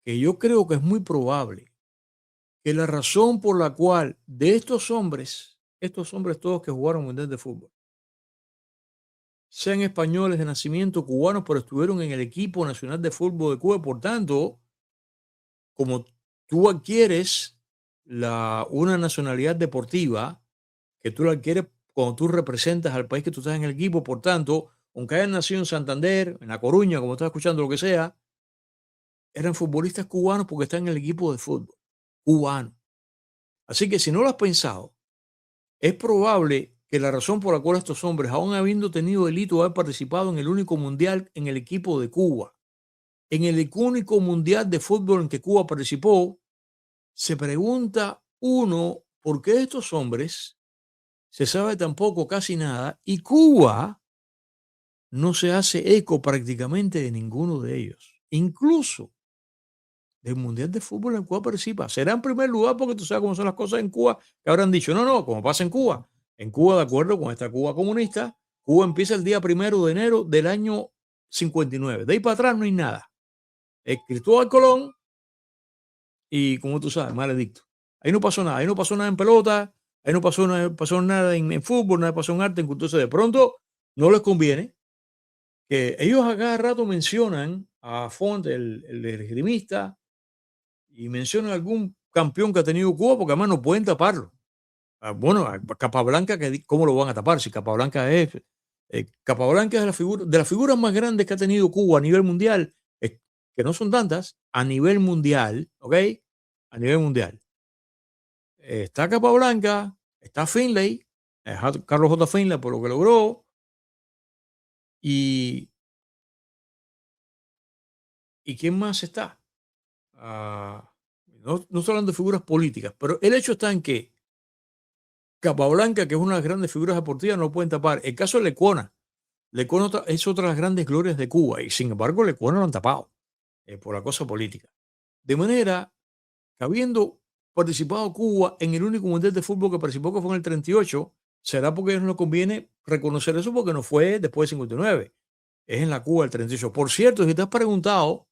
que yo creo que es muy probable que la razón por la cual de estos hombres todos que jugaron mundial de fútbol, sean españoles de nacimiento, cubanos, pero estuvieron en el equipo nacional de fútbol de Cuba. Por tanto, como tú adquieres una nacionalidad deportiva, que tú la adquieres cuando tú representas al país que tú estás en el equipo, por tanto, aunque hayan nacido en Santander, en La Coruña, como estás escuchando, lo que sea, eran futbolistas cubanos porque están en el equipo de fútbol cubano. Así que si no lo has pensado, es probable que la razón por la cual estos hombres, aún habiendo tenido delito de haber participado en el único mundial en el equipo de Cuba, en el único mundial de fútbol en que Cuba participó, se pregunta uno por qué estos hombres se sabe tan poco, casi nada, y Cuba no se hace eco prácticamente de ninguno de ellos, incluso del mundial de fútbol en Cuba participa. Será en primer lugar porque tú sabes cómo son las cosas en Cuba, que habrán dicho, no, no, como pasa en Cuba. En Cuba, de acuerdo con esta Cuba comunista, Cuba empieza el día 1 de enero del año 59. De ahí para atrás no hay nada. Es Cristóbal Colón y, como tú sabes, Maledicto. Ahí no pasó nada. Ahí no pasó nada en pelota, ahí no pasó nada en fútbol, nada pasó en arte. Entonces, de pronto, no les conviene que ellos a cada rato mencionan a Font, el esgrimista, y mencionan algún campeón que ha tenido Cuba, porque además no pueden taparlo. Bueno, a Capablanca, ¿cómo lo van a tapar? Si Capablanca es Capablanca es de las figuras más grandes que ha tenido Cuba a nivel mundial, que no son tantas, a nivel mundial, ¿ok? A nivel mundial. Está Capablanca, está Finlay, Carlos J. Finlay por lo que logró, y ¿quién más está? No estoy hablando de figuras políticas, pero el hecho está en que Capablanca, que es una de las grandes figuras deportivas, no lo pueden tapar. El caso de Lecuona. Lecuona es otra de las grandes glorias de Cuba, y sin embargo Lecuona lo han tapado por la cosa política. De manera que, habiendo participado Cuba en el único mundial de fútbol que participó, que fue en el 38, será porque a ellos no conviene reconocer eso, porque no fue después del 59, es en la Cuba del 38. Por cierto, si te has preguntado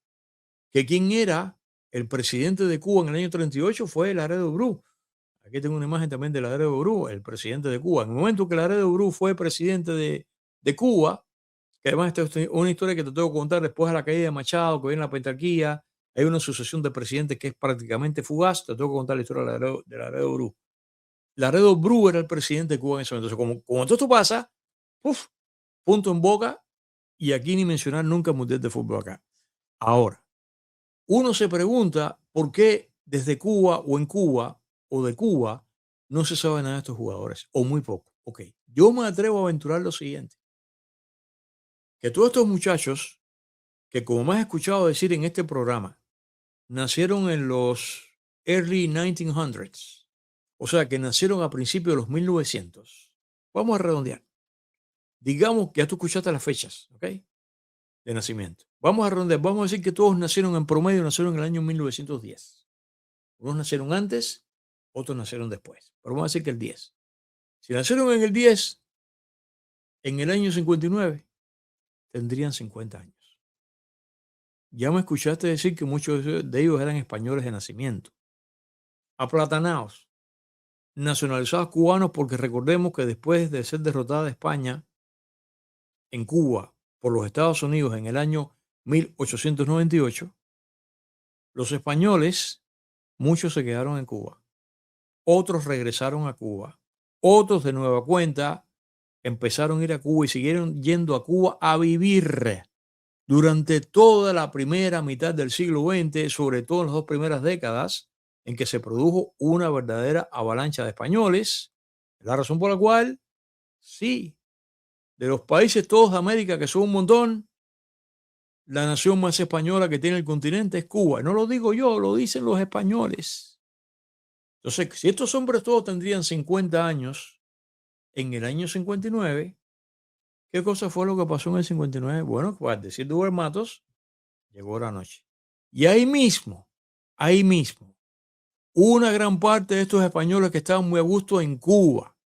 que quién era el presidente de Cuba en el año 38, fue Laredo Bru. Aquí tengo una imagen también de Laredo Bru, el presidente de Cuba. En el momento que Laredo Bru fue presidente de Cuba, que además esta es una historia que te tengo que contar después de la caída de Machado, que viene la pentarquía, hay una sucesión de presidentes que es prácticamente fugaz, te tengo que contar la historia de Laredo Bru. Laredo Bru era el presidente de Cuba en ese momento. Entonces, como todo esto pasa, uf, punto en boca, y aquí ni mencionar nunca el Mundial de Fútbol acá. Ahora, uno se pregunta por qué desde Cuba o en Cuba o de Cuba no se sabe nada de estos jugadores, o muy poco. Ok, yo me atrevo a aventurar lo siguiente, que todos estos muchachos, que como me has escuchado decir en este programa, nacieron en los early 1900s, o sea, que nacieron a principios de los 1900. Vamos a redondear. Digamos que ya tú escuchaste las fechas, ¿ok? De nacimiento. Vamos a redondear. Vamos a decir que todos nacieron en promedio, nacieron en el año 1910. Unos nacieron antes, otros nacieron después. Pero vamos a decir que el 10. Si nacieron en el 10, en el año 59, tendrían 50 años. Ya me escuchaste decir que muchos de ellos eran españoles de nacimiento. Aplatanados, nacionalizados cubanos, porque recordemos que después de ser derrotada España en Cuba por los Estados Unidos en el año 1898, los españoles, muchos se quedaron en Cuba, otros regresaron a Cuba, otros de nueva cuenta empezaron a ir a Cuba y siguieron yendo a Cuba a vivir durante toda la primera mitad del siglo XX, sobre todo en las dos primeras décadas, en que se produjo una verdadera avalancha de españoles. La razón por la cual, sí, de los países todos de América, que son un montón, la nación más española que tiene el continente es Cuba. No lo digo yo, lo dicen los españoles. Entonces, si estos hombres todos tendrían 50 años en el año 59, ¿qué cosa fue lo que pasó en el 59? Bueno, pues al decir de Hugo Matos, llegó la noche. Y ahí mismo, una gran parte de estos españoles que estaban muy a gusto en Cuba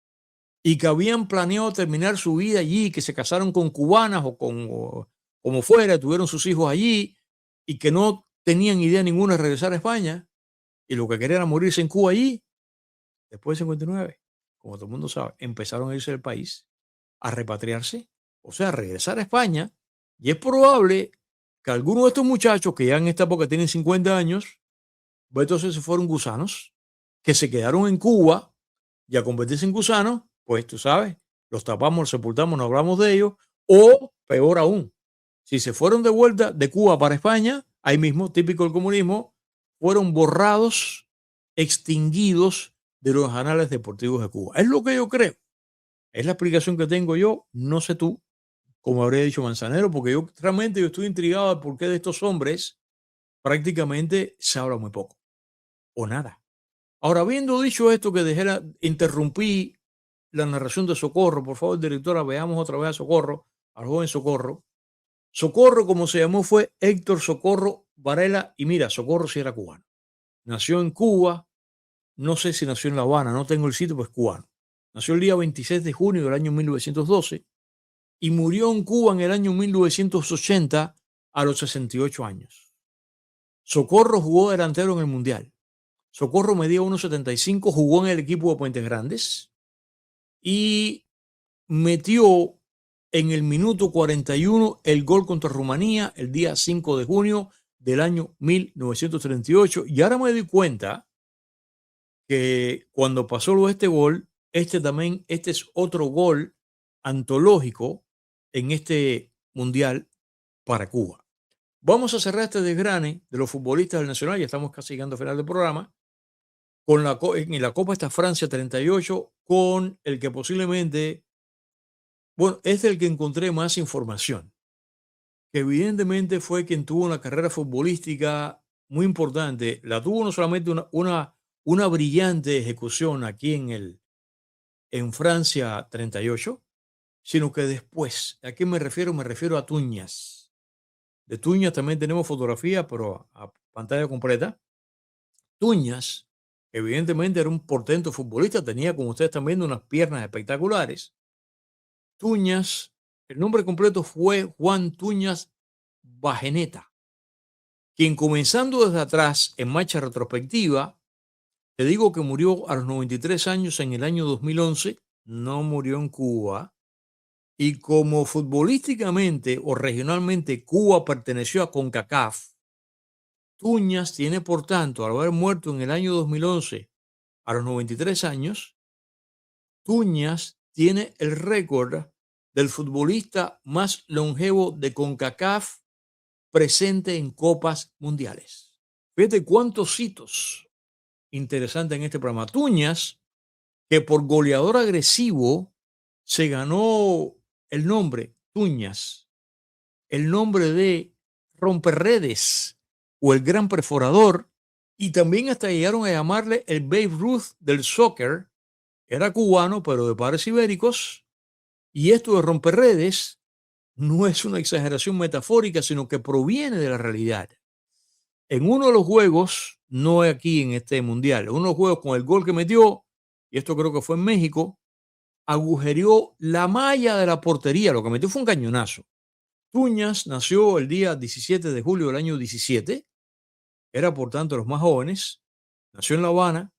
y que habían planeado terminar su vida allí, que se casaron con cubanas o como fuera, tuvieron sus hijos allí y que no tenían idea ninguna de regresar a España y lo que querían era morirse en Cuba allí, después del 59, como todo el mundo sabe, empezaron a irse del país, a repatriarse, o sea, a regresar a España, y es probable que algunos de estos muchachos que ya en esta época tienen 50 años, pues entonces se fueron gusanos, que se quedaron en Cuba y a convertirse en gusanos, pues tú sabes, los tapamos, los sepultamos, no hablamos de ellos, o peor aún, si se fueron de vuelta de Cuba para España, ahí mismo, típico del comunismo, fueron borrados, extinguidos de los anales deportivos de Cuba. Es lo que yo creo. Es la explicación que tengo yo, no sé tú, como habría dicho Manzanero, porque yo estoy intrigado de por qué de estos hombres prácticamente se habla muy poco o nada. Ahora, habiendo dicho esto, que interrumpí la narración de Socorro, por favor, directora, veamos otra vez a Socorro, al joven Socorro. Socorro, como se llamó, fue Héctor Socorro Varela, y mira, Socorro sí era cubano. Nació en Cuba, no sé si nació en La Habana, no tengo el sitio, pues cubano. Nació el día 26 de junio del año 1912 y murió en Cuba en el año 1980 a los 68 años. Socorro jugó delantero en el Mundial. Socorro medía 1,75, jugó en el equipo de Puentes Grandes y metió en el minuto 41 el gol contra Rumanía el día 5 de junio del año 1938. Y ahora me doy cuenta que cuando pasó este gol, este es otro gol antológico en este mundial para Cuba. Vamos a cerrar este desgrane de los futbolistas del Nacional, ya estamos casi llegando al final del programa, con en la Copa esta Francia 38, con el que posiblemente, bueno, es el que encontré más información, que evidentemente fue quien tuvo una carrera futbolística muy importante. La tuvo no solamente una brillante ejecución aquí en Francia 38, sino que después, ¿a qué me refiero? Me refiero a Tuñas. De Tuñas también tenemos fotografía, pero a pantalla completa. Tuñas, evidentemente era un portento futbolista, tenía, como ustedes están viendo, unas piernas espectaculares. Tuñas, el nombre completo fue Juan Tuñas Bajeneta, quien comenzando desde atrás en marcha retrospectiva, te digo que murió a los 93 años en el año 2011, no murió en Cuba, y como futbolísticamente o regionalmente Cuba perteneció a CONCACAF, Tuñas tiene, por tanto, al haber muerto en el año 2011 a los 93 años, Tuñas tiene el récord del futbolista más longevo de CONCACAF presente en copas mundiales. Fíjate cuántos hitos interesantes en este programa. Tuñas, que por goleador agresivo se ganó el nombre Tuñas, el nombre de romperredes o el gran perforador, y también hasta llegaron a llamarle el Babe Ruth del soccer. Era cubano, pero de padres ibéricos, y esto de romperredes no es una exageración metafórica, sino que proviene de la realidad. En uno de los juegos, no aquí en este mundial, en uno de los juegos con el gol que metió, y esto creo que fue en México, agujereó la malla de la portería, lo que metió fue un cañonazo. Tuñas nació el día 17 de julio del año 17, era por tanto de los más jóvenes, nació en La Habana,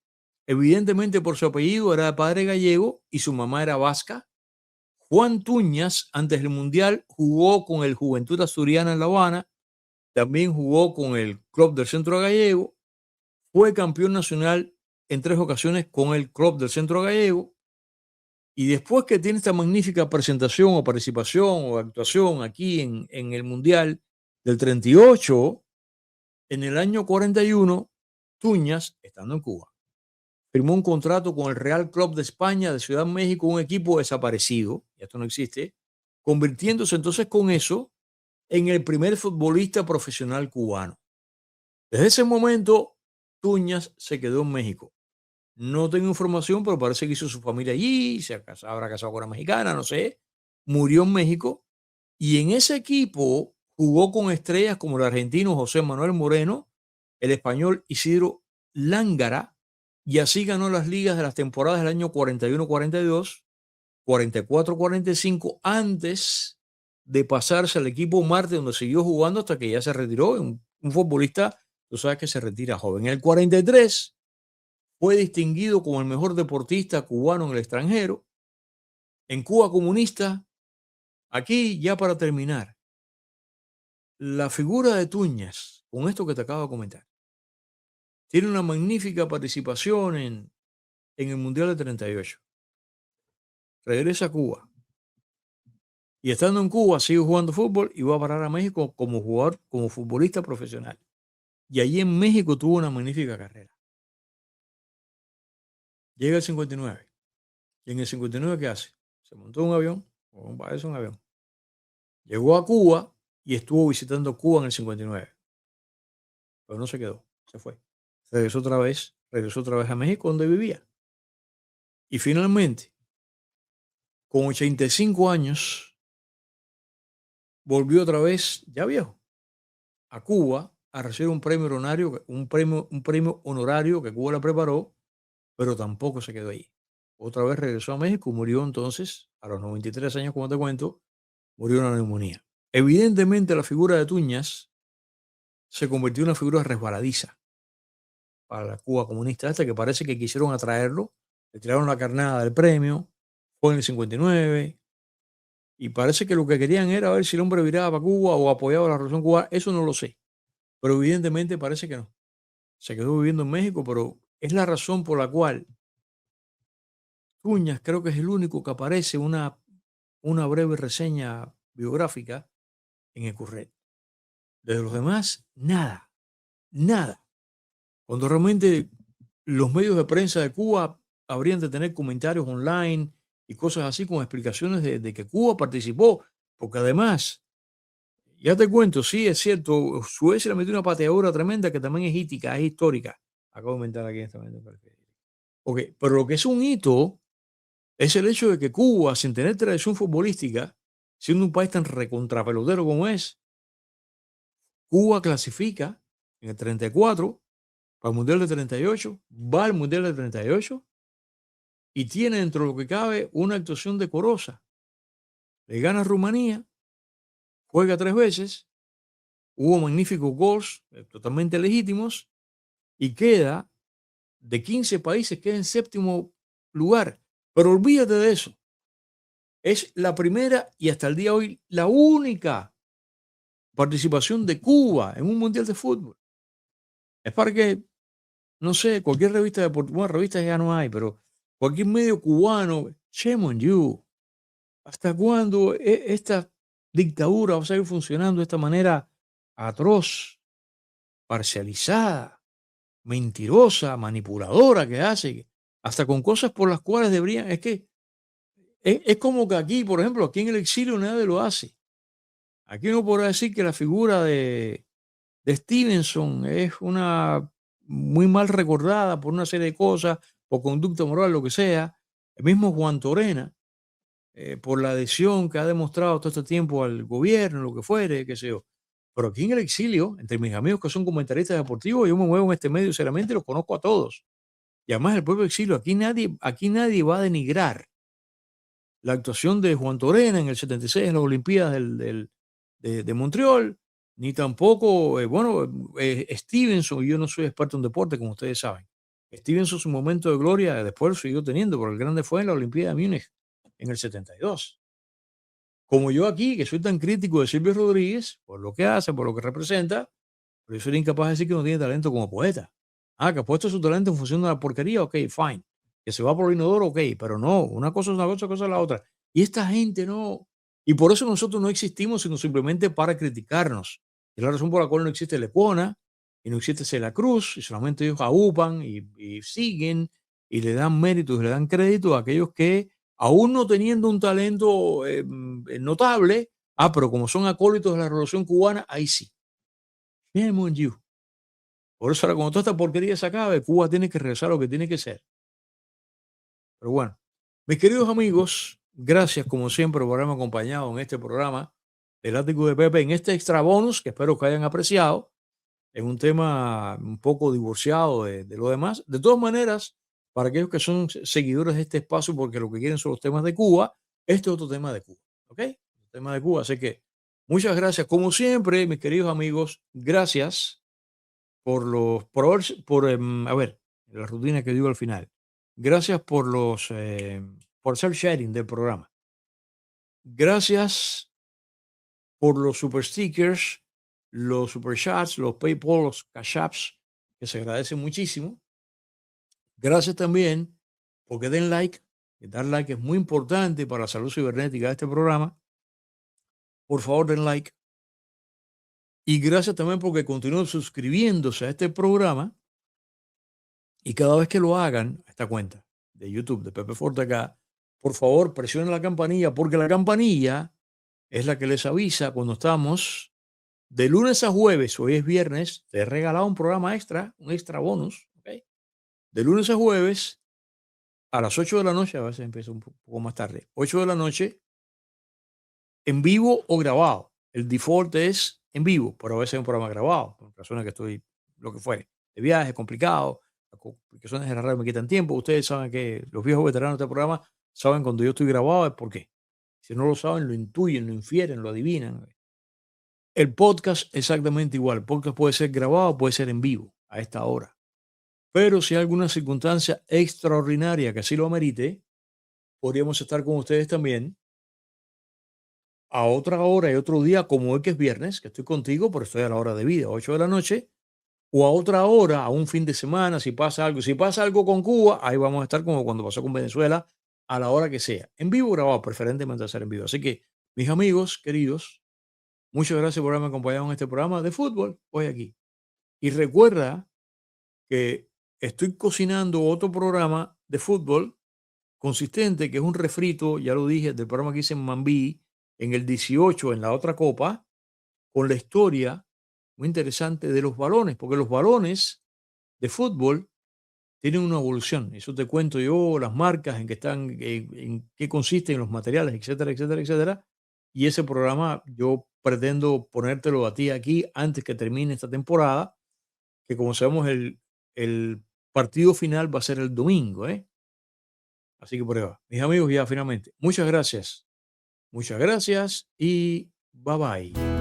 evidentemente por su apellido era de padre gallego y su mamá era vasca. Juan Tuñas, antes del Mundial, jugó con el Juventud Asturiana en La Habana, también jugó con el Club del Centro Gallego, fue campeón nacional en 3 ocasiones con el Club del Centro Gallego, y después que tiene esta magnífica presentación o participación o actuación aquí en el Mundial del 38, en el año 41, Tuñas, estando en Cuba, firmó un contrato con el Real Club de España de Ciudad de México, un equipo desaparecido, y esto no existe, convirtiéndose entonces con eso en el primer futbolista profesional cubano. Desde ese momento, Tuñas se quedó en México. No tengo información, pero parece que hizo su familia allí, habrá casado con una mexicana, no sé. Murió en México y en ese equipo jugó con estrellas como el argentino José Manuel Moreno, el español Isidro Lángara, y así ganó las ligas de las temporadas del año 41-42, 44-45, antes de pasarse al equipo Marte, donde siguió jugando hasta que ya se retiró. Un futbolista, tú sabes que se retira joven. En el 43 fue distinguido como el mejor deportista cubano en el extranjero. En Cuba comunista, aquí ya para terminar, la figura de Tuñas, con esto que te acabo de comentar, tiene una magnífica participación en el Mundial de 38. Regresa a Cuba y estando en Cuba sigue jugando fútbol y va a parar a México como jugador, como futbolista profesional. Y allí en México tuvo una magnífica carrera. Llega el 59. ¿Y en el 59 qué hace? Se montó en un avión, o parece un avión. Llegó a Cuba y estuvo visitando Cuba en el 59. Pero no se quedó, se fue. Regresó otra vez a México donde vivía. Y finalmente, con 85 años, volvió otra vez, ya viejo, a Cuba a recibir un premio honorario que Cuba le preparó, pero tampoco se quedó ahí. Otra vez regresó a México, murió entonces, a los 93 años, como te cuento, murió de una neumonía. Evidentemente, la figura de Tuñas se convirtió en una figura resbaladiza para la Cuba comunista esta, que parece que quisieron atraerlo, le tiraron la carnada del premio, fue en el 59, y parece que lo que querían era ver si el hombre viraba para Cuba o apoyaba la revolución cubana. Eso no lo sé, pero evidentemente parece que no. Se quedó viviendo en México, pero es la razón por la cual Tuñas creo que es el único que aparece una breve reseña biográfica en Ecurret. De los demás, nada, nada. Cuando realmente los medios de prensa de Cuba habrían de tener comentarios online y cosas así con explicaciones de que Cuba participó, porque además, ya te cuento, sí, es cierto, Suecia le metió una pateadura tremenda que también es hítica, es histórica. Acabo de inventar aquí en este momento. Ok, pero lo que es un hito es el hecho de que Cuba, sin tener tradición futbolística, siendo un país tan recontrapelotero como es, Cuba clasifica en el 34 para el Mundial de 38, va al Mundial de 38 y tiene dentro de lo que cabe una actuación decorosa. Le gana a Rumanía, juega 3 veces, hubo magníficos gols totalmente legítimos y queda, de 15 países, queda en séptimo lugar. Pero olvídate de eso. Es la primera y hasta el día de hoy la única participación de Cuba en un mundial de fútbol. Es para que, no sé, cualquier revista deportiva, bueno, revistas ya no hay, pero cualquier medio cubano, shame on you. ¿Hasta cuándo esta dictadura va a seguir funcionando de esta manera atroz, parcializada, mentirosa, manipuladora que hace? Hasta con cosas por las cuales deberían, es que es como que aquí, por ejemplo, aquí en el exilio nadie lo hace. Aquí uno podrá decir que la figura de Stevenson es una muy mal recordada por una serie de cosas, por conducta moral, lo que sea. El mismo Juan Torena, por la adhesión que ha demostrado todo este tiempo al gobierno, lo que fuere, qué sé yo. Pero aquí en el exilio, entre mis amigos que son comentaristas deportivos, yo me muevo en este medio seriamente y los conozco a todos. Y además el propio exilio, aquí nadie va a denigrar la actuación de Juan Torena en el 76 en las Olimpiadas de Montreal, ni tampoco, Stevenson, y yo no soy experto en deporte, como ustedes saben. Stevenson, su momento de gloria, después lo siguió teniendo, pero el grande fue en la Olimpiada de Múnich en el 72. Como yo aquí, que soy tan crítico de Silvio Rodríguez, por lo que hace, por lo que representa, pero yo soy incapaz de decir que no tiene talento como poeta. Ah, que ha puesto su talento en función de la porquería, ok, fine. Que se va por el inodoro, ok, pero no, una cosa es una cosa, otra cosa es la otra. Y esta gente no. Y por eso nosotros no existimos, sino simplemente para criticarnos. Es la razón por la cual no existe Lecuona y no existe Celia Cruz, y solamente ellos aupan y siguen y le dan méritos y le dan crédito a aquellos que, aún no teniendo un talento notable, pero como son acólitos de la Revolución Cubana, ahí sí. Shame on you. Por eso ahora cuando toda esta porquería se acabe, Cuba tiene que regresar a lo que tiene que ser. Pero bueno, mis queridos amigos, gracias como siempre por haberme acompañado en este programa El Ático de Pepe, en este extra bonus que espero que hayan apreciado. Es un tema un poco divorciado de lo demás. De todas maneras, para aquellos que son seguidores de este espacio, porque lo que quieren son los temas de Cuba, este es otro tema de Cuba. ¿Ok? Tema de Cuba. Así que muchas gracias. Como siempre, mis queridos amigos, gracias a ver, la rutina que digo al final. Gracias por hacer sharing del programa. Gracias por los super stickers, los super chats, los PayPal, los Cash Apps, que se agradecen muchísimo. Gracias también porque den like, que dar like es muy importante para la salud cibernética de este programa. Por favor, den like. Y gracias también porque continúen suscribiéndose a este programa. Y cada vez que lo hagan, a esta cuenta de YouTube de Pepe Forte acá, por favor presionen la campanilla, porque la campanilla es la que les avisa cuando estamos de lunes a jueves. Hoy es viernes, te he regalado un programa extra, un extra bonus, ¿ok? De lunes a jueves a las 8 de la noche, a veces empieza un poco más tarde, 8 de la noche, en vivo o grabado. El default es en vivo, pero a veces es un programa grabado, por razones que estoy, lo que fuere, de viaje, complicado, las complicaciones de la radio me quitan tiempo. Ustedes saben que los viejos veteranos de este programa saben cuando yo estoy grabado es por qué. Si no lo saben, lo intuyen, lo infieren, lo adivinan. El podcast exactamente igual. El podcast puede ser grabado, puede ser en vivo a esta hora. Pero si hay alguna circunstancia extraordinaria que así lo amerite, podríamos estar con ustedes también a otra hora y otro día, como hoy que es viernes, que estoy contigo, pero estoy a la hora de vida, 8 de la noche, o a otra hora, a un fin de semana, si pasa algo. Si pasa algo con Cuba, ahí vamos a estar como cuando pasó con Venezuela, a la hora que sea. En vivo grabado, preferentemente hacer en vivo. Así que Mis amigos queridos, muchas gracias por haberme acompañado en este programa de fútbol hoy aquí. Y recuerda que estoy cocinando otro programa de fútbol consistente, que es un refrito, ya lo dije, del programa que hice en Mambí, en el 18, en la otra copa, con la historia muy interesante de los balones, porque los balones de fútbol tienen una evolución. Eso te cuento yo, las marcas, en qué están, en qué consisten los materiales, etcétera, etcétera, etcétera. Y ese programa yo pretendo ponértelo a ti aquí antes que termine esta temporada, que como sabemos el partido final va a ser el domingo, ¿eh? Así que por ahí va. Mis amigos, ya finalmente, muchas gracias y bye bye.